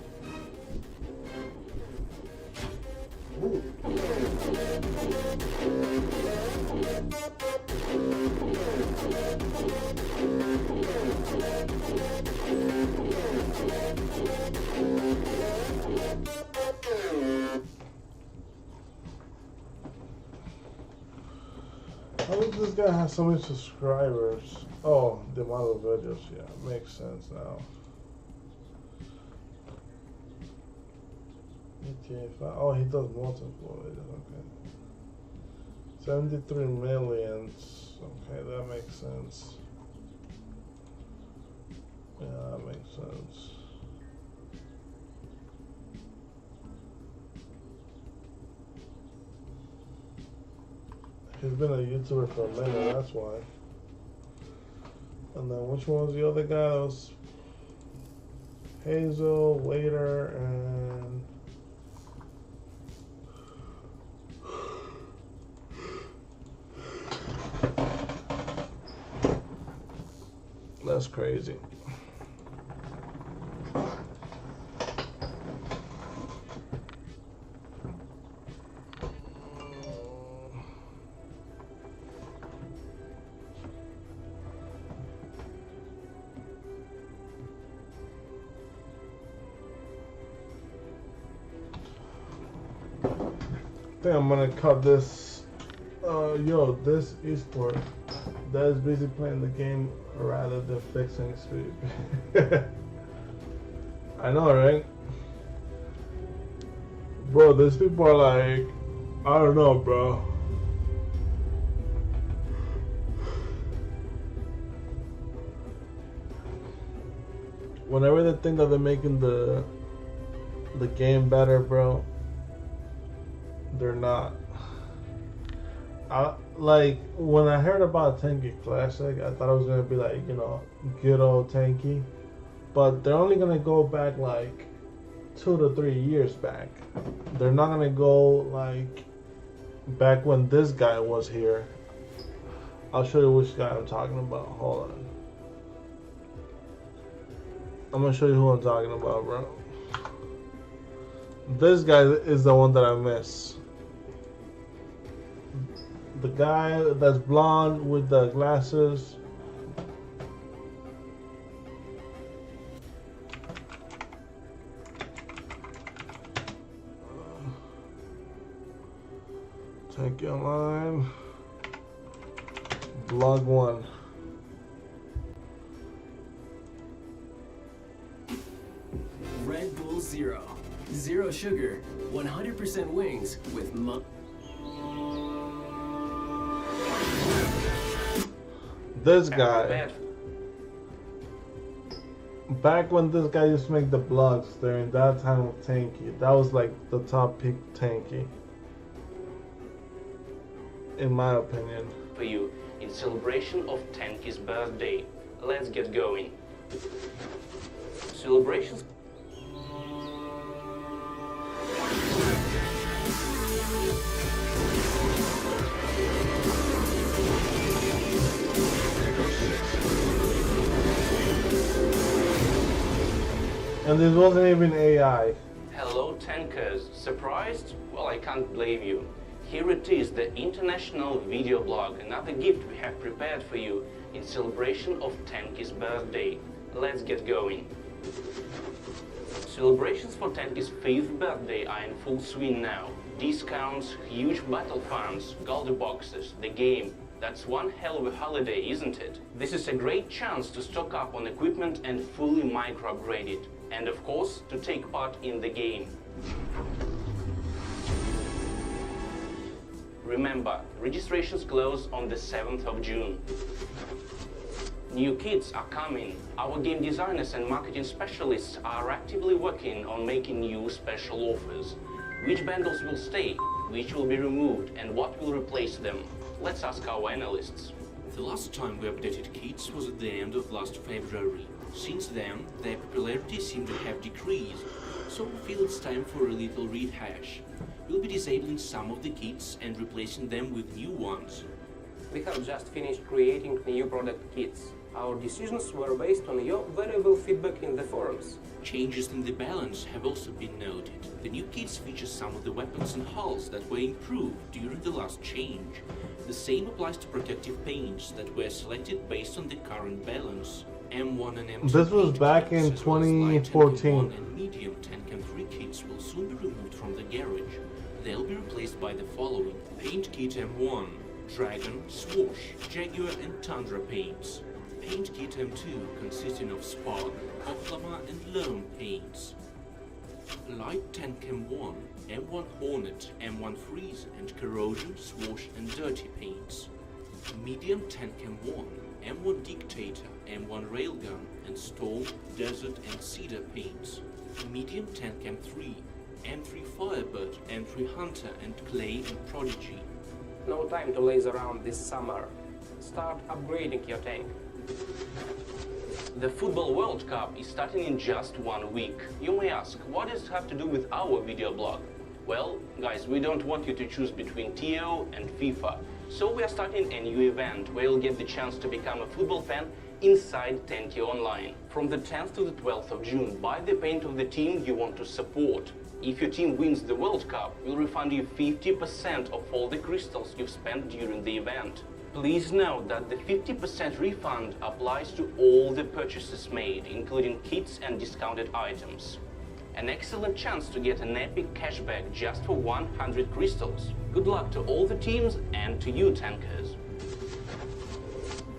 будут. How does this guy have so many subscribers? Oh, the model videos, yeah, makes sense now. Oh, he does multiple videos, okay. 73 millions, okay, that makes sense. Yeah, that makes sense. He's been a YouTuber for a minute, that's why. And then which one was the other guy? That was Hazel, Waiter, and that's crazy. I think I'm gonna cut this. Yo, this esport that is busy playing the game rather than fixing speed. I know, right? Bro, these people are like, I don't know, bro. Whenever they think that they're making the game better, bro, they're not. like when I heard about Tanki Classic, I thought it was gonna be like, you know, good old Tanki, but they're only gonna go back like 2 to 3 years back. They're not gonna go like back when this guy was here. I'll show you which guy I'm talking about. Hold on. I'm gonna show you who I'm talking about, bro. This guy is the one that I miss. The guy that's blonde with the glasses. Tanki Online. Blog 1. Red Bull Zero. Zero sugar, 100% wings with This guy. Back when this guy used to make the blogs during that time of Tanki, that was like the top peak Tanki. In my opinion. For you, in celebration of Tanki's birthday. Let's get going. Celebrations. And this wasn't even AI. Hello Tankers, surprised? Well, I can't blame you. Here it is, the international video blog, another gift we have prepared for you in celebration of Tanki's birthday. Let's get going. Celebrations for Tanki's 5th birthday are in full swing now. Discounts, huge battle funds, gold boxes, the game. That's one hell of a holiday, isn't it? This is a great chance to stock up on equipment and fully micro-upgrade it. And of course, to take part in the game. Remember, registrations close on the 7th of June. New kits are coming. Our game designers and marketing specialists are actively working on making new special offers. Which bundles will stay, which will be removed, and what will replace them? Let's ask our analysts. The last time we updated kits was at the end of last February. Since then, their popularity seemed to have decreased, so we feel it's time for a little rehash. We'll be disabling some of the kits and replacing them with new ones. We have just finished creating new product kits. Our decisions were based on your valuable feedback in the forums. Changes in the balance have also been noted. The new kits feature some of the weapons and hulls that were improved during the last change. The same applies to protective paints that were selected based on the current balance. M1 and M2 This was back in 2014. and medium Tank M3 kits will soon be removed from the garage. They'll be replaced by the following: Paint Kit M1, Dragon, Swoosh, Jaguar and Tundra paints. Paint Kit M2 consisting of Spark, Oklahoma and Lone paints. Light Tank M1, M1 Hornet, M1 Freeze and Corrosion, Swoosh and Dirty paints. Medium Tank M1, M1 Dictator, M1 Railgun and Storm, Desert and Cedar paints. Medium Tank M3, M3 Firebird, M3 Hunter and Clay and Prodigy. No time to laze around this summer. Start upgrading your tank. The Football World Cup is starting in just 1 week. You may ask, what does it have to do with our video blog? Well, guys, we don't want you to choose between TO and FIFA. So we are starting a new event where you'll get the chance to become a football fan inside Tanki Online. From the 10th to the 12th of June, buy the paint of the team you want to support. If your team wins the World Cup, we'll refund you 50% of all the crystals you've spent during the event. Please note that the 50% refund applies to all the purchases made, including kits and discounted items. An excellent chance to get an epic cashback just for 100 crystals. Good luck to all the teams and to you, Tankers.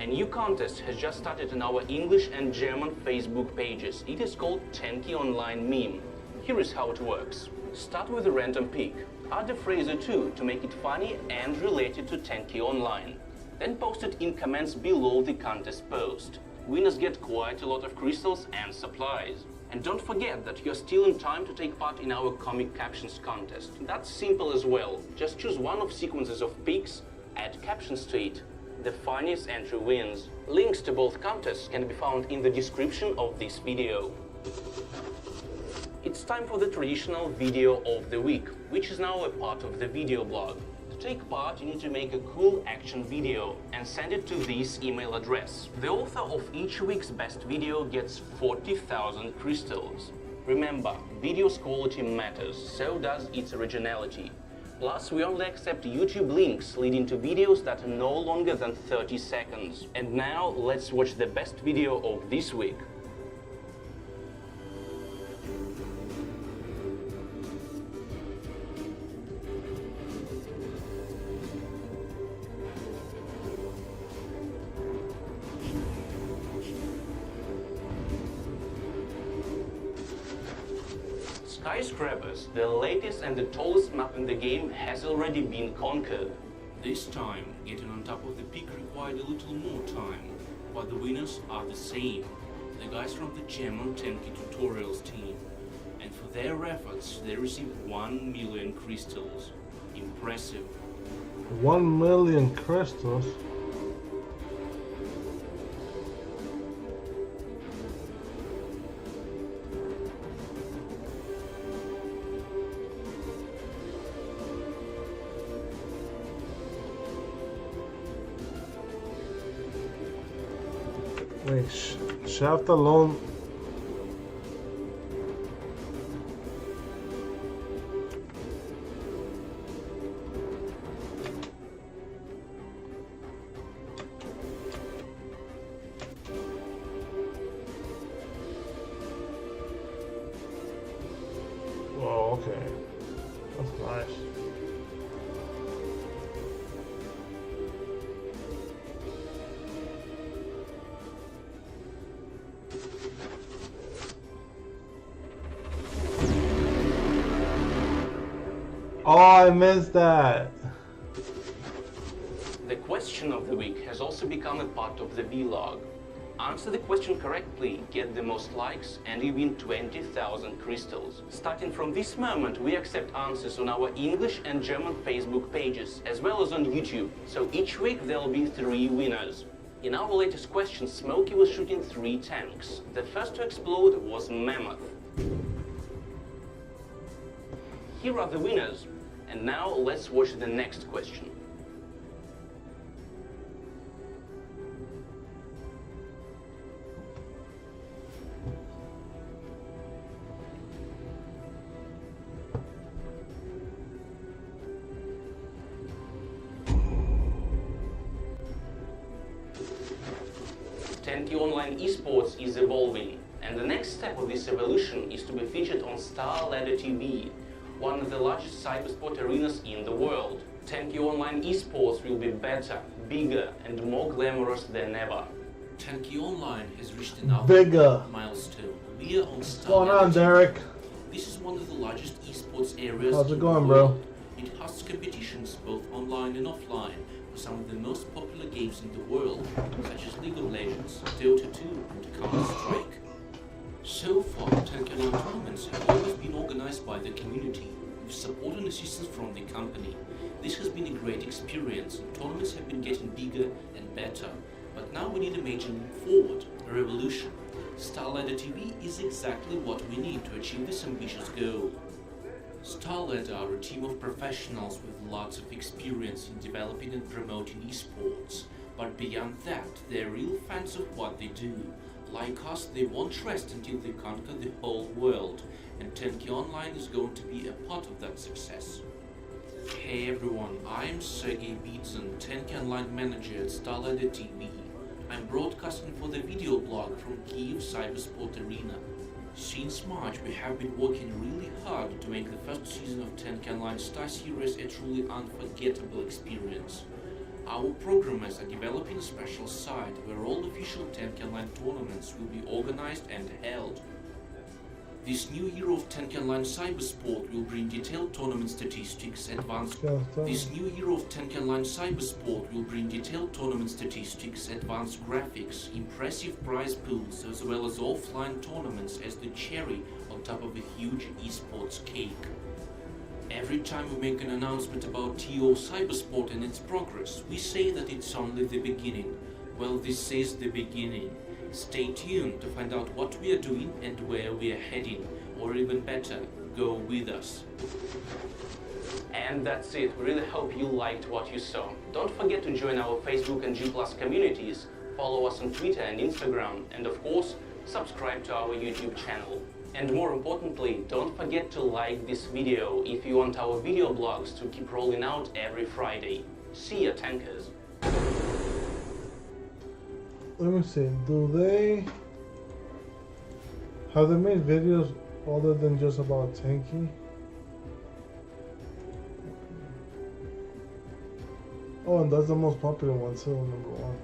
A new contest has just started on our English and German Facebook pages. It is called Tanki Online Meme. Here is how it works. Start with a random pick. Add a phrase or two to make it funny and related to Tanki Online. Then post it in comments below the contest post. Winners get quite a lot of crystals and supplies. And don't forget that you're still in time to take part in our comic captions contest. That's simple as well. Just choose one of sequences of pics, Add captions to it. The funniest entry wins. Links to both contests can be found in the description of this video. It's time for the traditional video of the week, which is now a part of the video blog. To take part, you need to make a cool action video and send it to this email address. The author of each week's best video gets 40,000 crystals. Remember, video's quality matters, so does its originality. Plus, we only accept YouTube links leading to videos that are no longer than 30 seconds. And now, let's watch the best video of this week. Skyscrapers, the latest and the tallest map in the game, has already been conquered. This time, getting on top of the peak required a little more time, but the winners are the same, the guys from the German Tanki Tutorials team. And for their efforts, they received 1 million crystals. Impressive. 1 million crystals? Wait, shaft alone. Oh, okay. That's nice. Oh, I missed that. The question of the week has also become a part of the vlog. Answer the question correctly, get the most likes, and you win 20,000 crystals. Starting from this moment, we accept answers on our English and German Facebook pages, as well as on YouTube. So each week there'll be 3 winners. In our latest question, Smokey was shooting 3 tanks. The first to explode was Mammoth. Here are the winners. And now let's watch the next question. Tanki Online esports is evolving, and the next step of this evolution is to be featured on Star Ladder TV, one of the largest cybersport arenas in the world. Tanki Online esports will be better, bigger, and more glamorous than ever. Tanki Online has reached another Bigger milestone. We are on What's Star going on, Derek? This is one of the largest esports areas How's it in going, the bro? world. It hosts competitions both online and offline for some of the most popular games in the world, such as League of Legends, Dota 2, and Counter-Strike. So far, Tanki Online tournaments have always been organized by the community, with support and assistance from the company. This has been a great experience, and tournaments have been getting bigger and better. But now we need a major leap forward, a revolution. Star Ladder TV is exactly what we need to achieve this ambitious goal. Star Ladder are a team of professionals with lots of experience in developing and promoting esports. But beyond that, they're real fans of what they do. Like us, they won't rest until they conquer the whole world, and Tanki Online is going to be a part of that success. Hey everyone, I'm Sergey Bidzin, Tanki Online manager at Star Ladder TV. I'm broadcasting for the video blog from Kyiv Cybersport Arena. Since March, we have been working really hard to make the first season of Tanki Online Star Series a truly unforgettable experience. Our programmers are developing a special site where all official Tanki Online tournaments will be organized and held. This new era of Tanki Online Cybersport will bring detailed tournament statistics, advanced graphics, impressive prize pools, as well as offline tournaments as the cherry on top of a huge esports cake. Every time we make an announcement about TO Cybersport and its progress, we say that it's only the beginning. Well, this is the beginning. Stay tuned to find out what we are doing and where we are heading. Or even better, go with us. And that's it. We really hope you liked what you saw. Don't forget to join our Facebook and G+ communities, follow us on Twitter and Instagram, and of course, subscribe to our YouTube channel. And more importantly, don't forget to like this video if you want our video blogs to keep rolling out every Friday. See ya, tankers! Let me see, have they made videos other than just about Tanki? Oh, and that's the most popular one too, number 1.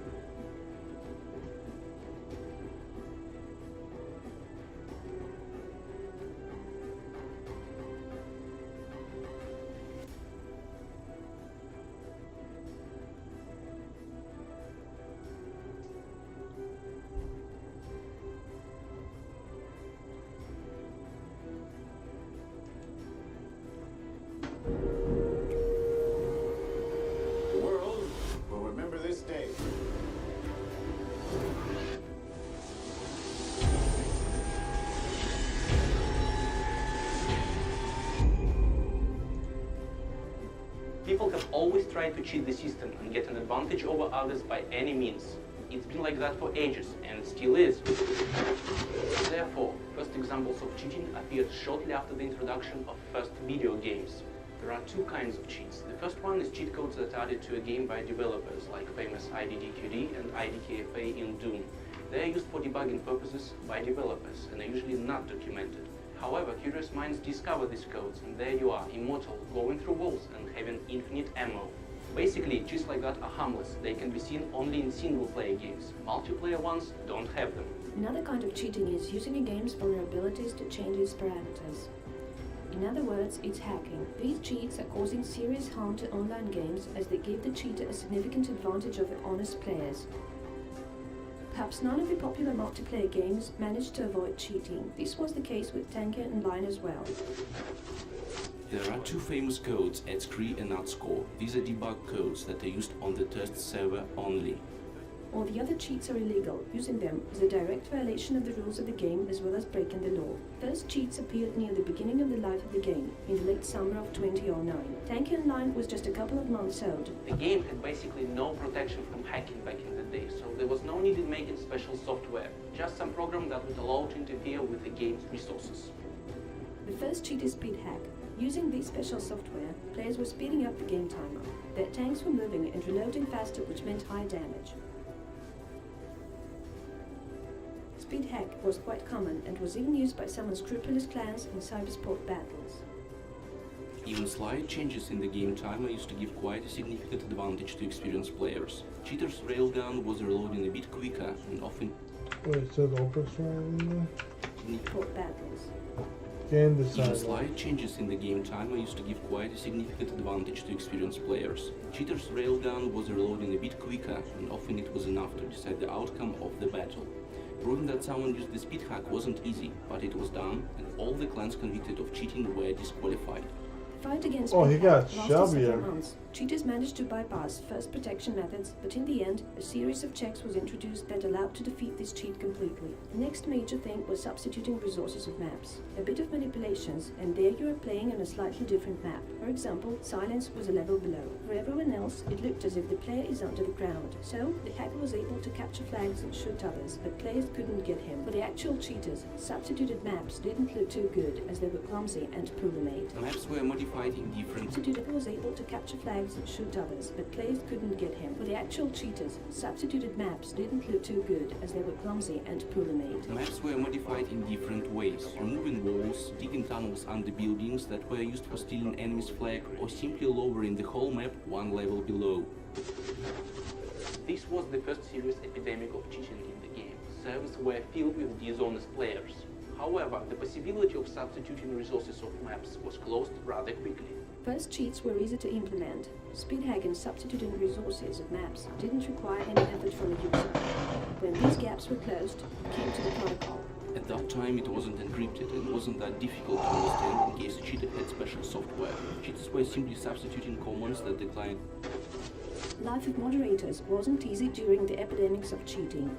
The world will remember this day. People have always tried to cheat the system and get an advantage over others by any means. It's been like that for ages, and it still is. Therefore, first examples of cheating appeared shortly after the introduction of first video games. There are two kinds of cheats. The first one is cheat codes that are added to a game by developers, like famous IDDQD and IDKFA in Doom. They are used for debugging purposes by developers and are usually not documented. However, curious minds discover these codes, and there you are, immortal, going through walls and having infinite ammo. Basically, cheats like that are harmless. They can be seen only in single-player games. Multiplayer ones don't have them. Another kind of cheating is using a game's vulnerabilities to change its parameters. In other words, it's hacking. These cheats are causing serious harm to online games as they give the cheater a significant advantage over honest players. Perhaps none of the popular multiplayer games managed to avoid cheating. This was the case with Tanki Online as well. There are two famous codes, AdScree and AdScore. These are debug codes that are used on the test server only. All the other cheats are illegal. Using them is a direct violation of the rules of the game as well as breaking the law. First cheats appeared near the beginning of the life of the game, in the late summer of 2009. Tanki Online was just a couple of months old. The game had basically no protection from hacking back in the day, so there was no need in making special software, just some program that would allow to interfere with the game's resources. The first cheat is Speed Hack. Using this special software, players were speeding up the game timer. Their tanks were moving and reloading faster, which meant high damage. Speed Hack was quite common and was even used by some unscrupulous clans in cybersport battles. Even slight changes in the game timer used to give quite a significant advantage to experienced players. Cheaters' railgun was reloading a bit quicker and often... Wait, it says Opus right in there? Sport battles. Even slight changes in the game timer used to give quite a significant advantage to experienced players. Cheaters' railgun was reloading a bit quicker, and often it was enough to decide the outcome of the battle. Proving that someone used the speed hack wasn't easy, but it was done, and all the clans convicted of cheating were disqualified. Fight against he Speed got Hack lasted several shabbier. months. Cheaters managed to bypass first protection methods, but in the end, a series of checks was introduced that allowed to defeat this cheat completely. The next major thing was substituting resources of maps. A bit of manipulations, and there you are playing on a slightly different map. For example, Silence was a level below. For everyone else, it looked as if the player is under the ground. So, the hacker was able to capture flags and shoot others, but players couldn't get him. For the actual cheaters, substituted maps didn't look too good, as they were clumsy and poorly made. The maps were modified in different... Substituted was able to capture flags and shoot others, but players couldn't get him. For the actual cheaters, substituted maps didn't look too good as they were clumsy and poorly made. The maps were modified in different ways, removing walls, digging tunnels under buildings that were used for stealing enemy's flag, or simply lowering the whole map one level below. This was the first serious epidemic of cheating in the game. Servers were filled with dishonest players. However, the possibility of substituting resources of maps was closed rather quickly. First cheats were easy to implement. Speed hack and substituting resources of maps didn't require any effort from the user. When these gaps were closed, it came to the protocol. At that time it wasn't encrypted and wasn't that difficult to understand in case a cheater had special software. Cheaters were simply substituting commands that the client... Life of moderators wasn't easy during the epidemics of cheating.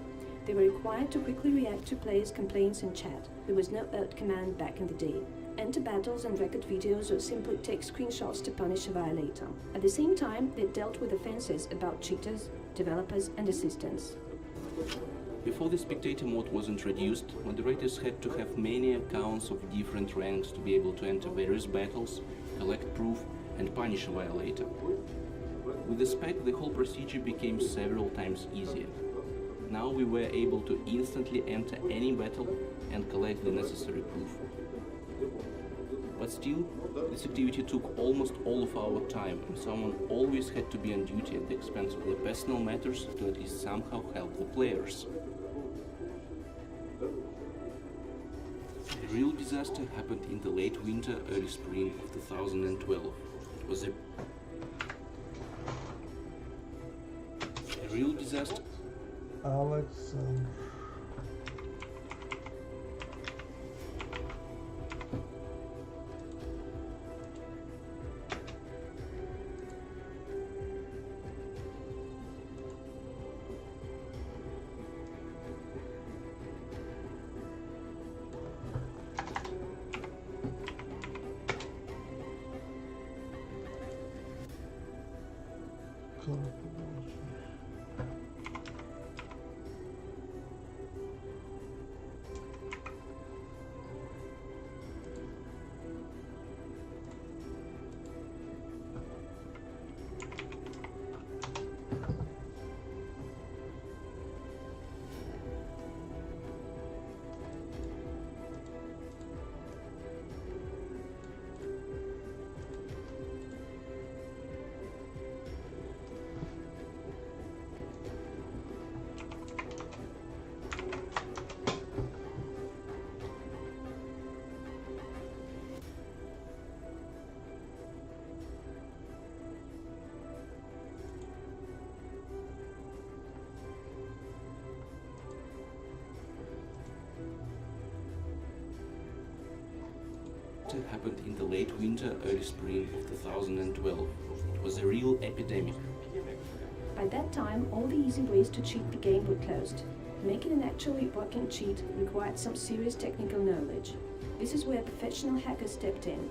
They were required to quickly react to players' complaints in chat. There was no alt command back in the day. Enter battles and record videos or simply take screenshots to punish a violator. At the same time, they dealt with offenses about cheaters, developers and assistants. Before the spectator mode was introduced, moderators had to have many accounts of different ranks to be able to enter various battles, collect proof and punish a violator. With the spec, the whole procedure became several times easier. Now we were able to instantly enter any battle and collect the necessary proof. But still, this activity took almost all of our time, and someone always had to be on duty at the expense of the personal matters to at least somehow help the players. The real disaster happened in the late winter, early spring of 2012. It was a real disaster. Alex. Happened in the late winter, early spring of 2012. It was a real epidemic. By that time, all the easy ways to cheat the game were closed. Making an actually working cheat required some serious technical knowledge. This is where professional hackers stepped in.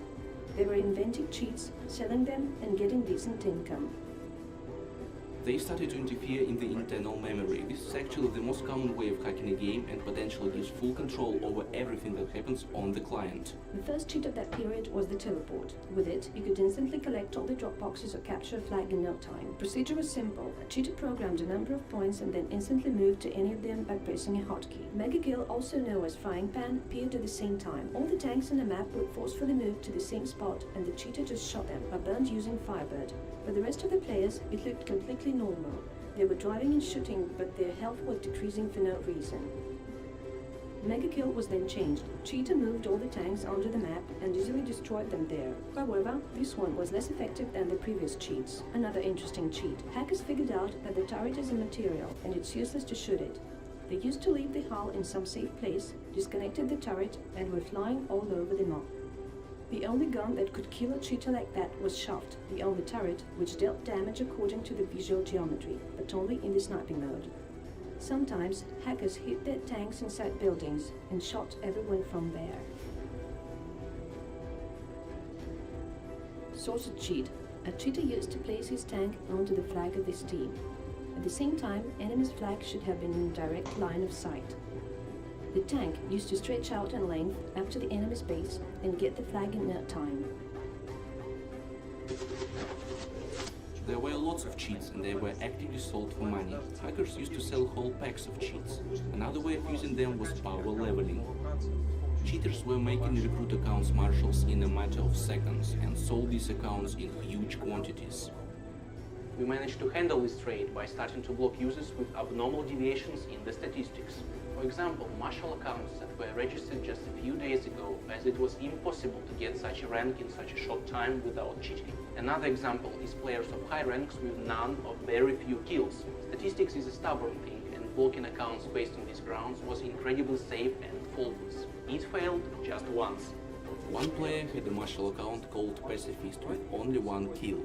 They were inventing cheats, selling them, and getting decent income. They started to interfere in the internal memory. This is actually the most common way of hacking a game and potentially gives full control over everything that happens on the client. The first cheat of that period was the teleport. With it, you could instantly collect all the drop boxes or capture a flag in no time. The procedure was simple. A cheater programmed a number of points and then instantly moved to any of them by pressing a hotkey. Mega Kill, also known as Frying Pan, appeared at the same time. All the tanks on the map would forcefully move to the same spot and the cheater just shot them or burned using Firebird. For the rest of the players, it looked completely normal. They were driving and shooting, but their health was decreasing for no reason. Mega Kill was then changed. Cheater moved all the tanks onto the map and easily destroyed them there. However, this one was less effective than the previous cheats. Another interesting cheat. Hackers figured out that the turret is a material and it's useless to shoot it. They used to leave the hull in some safe place, disconnected the turret, and were flying all over the map. The only gun that could kill a cheater like that was Shaft, the only turret which dealt damage according to the visual geometry, but only in the sniping mode. Sometimes, hackers hid their tanks inside buildings and shot everyone from there. Sorted cheat. A cheater used to place his tank onto the flag of this team. At the same time, enemy's flag should have been in direct line of sight. The tank used to stretch out in length up to the enemy's base and get the flag in no time. There were lots of cheats and they were actively sold for money. Hackers used to sell whole packs of cheats. Another way of using them was power leveling. Cheaters were making recruit accounts marshals in a matter of seconds and sold these accounts in huge quantities. We managed to handle this trade by starting to block users with abnormal deviations in the statistics. For example, marshal accounts that were registered just a few days ago, as it was impossible to get such a rank in such a short time without cheating. Another example is players of high ranks with none or very few kills. Statistics is a stubborn thing, and blocking accounts based on these grounds was incredibly safe and faultless. It failed just once. One player had a martial account called Pacifist with only 1 kill.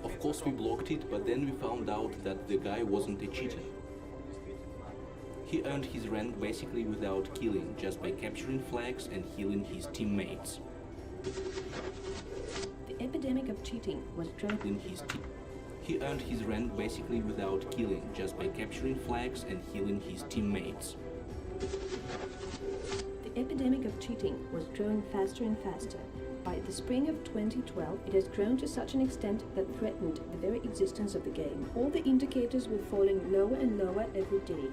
Of course we blocked it, but then we found out that the guy wasn't a cheater. He earned his rank basically without killing, just by capturing flags and healing his teammates. The epidemic of cheating was growing. He earned his rank basically without killing, just by capturing flags and healing his teammates. The epidemic of cheating was growing faster and faster. By the spring of 2012, it has grown to such an extent that threatened the very existence of the game. All the indicators were falling lower and lower every day.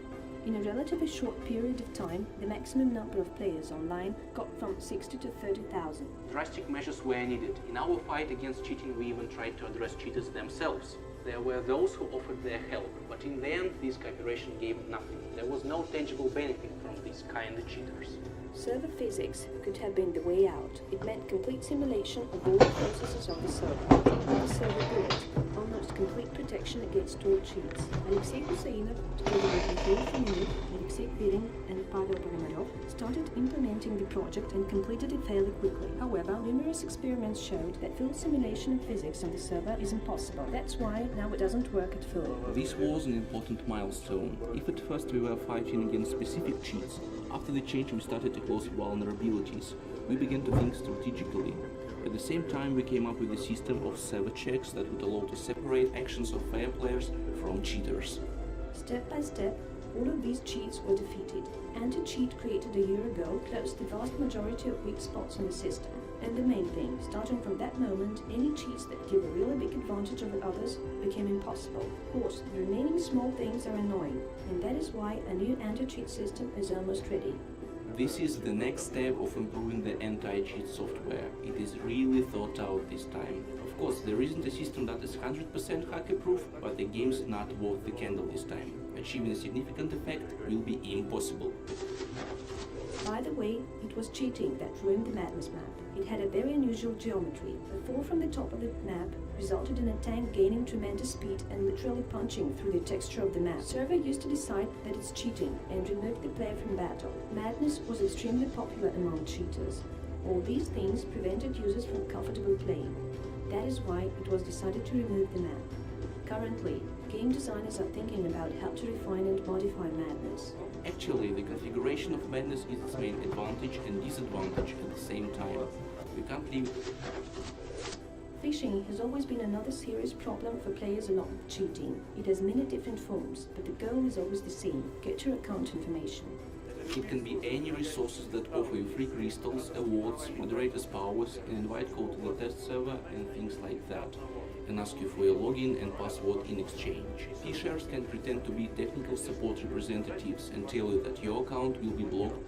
In a relatively short period of time, the maximum number of players online got from 60 to 30,000. Drastic measures were needed. In our fight against cheating, we even tried to address cheaters themselves. There were those who offered their help, but in the end, this cooperation gave nothing. There was no tangible benefit from these kind of cheaters. Server physics could have been the way out. It meant complete simulation of all the processes on the server. The server built almost complete protection against all cheats. Alexei Husseinov, together with Mikhail Fomenuk, Alexei Kvirin, and Pavel Ponomarov, started implementing the project and completed it fairly quickly. However, numerous experiments showed that full simulation of physics on the server is impossible. That's why now it doesn't work at full. This was an important milestone. If at first we were fighting against specific cheats, after the change we started to close vulnerabilities. We began to think strategically. At the same time, we came up with a system of server checks that would allow to separate actions of fair players from cheaters. Step by step, all of these cheats were defeated. Anti-cheat created a year ago closed the vast majority of weak spots in the system. And the main thing, starting from that moment, any cheats that give a really big advantage over others became impossible. Of course, the remaining small things are annoying, and that is why a new anti-cheat system is almost ready. This is the next step of improving the anti-cheat software. It is really thought out this time. Of course, there isn't a system that is 100% hacker-proof, but the game's not worth the candle this time. Achieving a significant effect will be impossible. By the way, it was cheating that ruined the Madness map. It had a very unusual geometry. A fall from the top of the map resulted in a tank gaining tremendous speed and literally punching through the texture of the map. The server used to decide that it's cheating and removed the player from battle. Madness was extremely popular among cheaters. All these things prevented users from comfortably playing. That is why it was decided to remove the map. Currently, game designers are thinking about how to refine and modify Madness. Actually, the configuration of Madness is its main advantage and disadvantage at the same time. We can't leave. Phishing has always been another serious problem for players along with cheating. It has many different forms, but the goal is always the same: get your account information. It can be any resources that offer you free crystals, awards, moderators' powers, an invite code to the test server, and things like that, and ask you for your login and password in exchange. Phishers can pretend to be technical support representatives and tell you that your account will be blocked.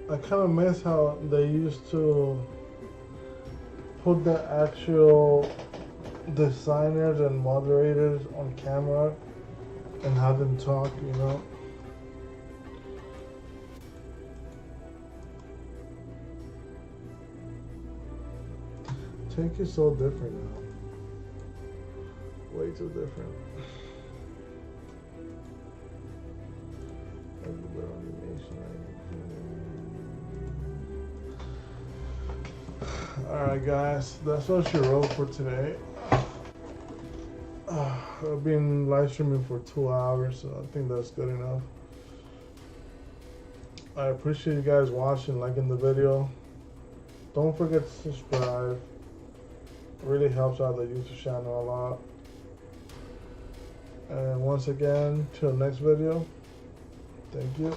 I kind of miss how they used to put the actual designers and moderators on camera and have them talk, you know. Tank is so different now. Way too different. Alright guys, that's what she wrote for today. I've been live streaming for 2 hours, so I think that's good enough. I appreciate you guys watching, liking the video. Don't forget to subscribe. It really helps out the YouTube channel a lot. And once again, till next video, thank you.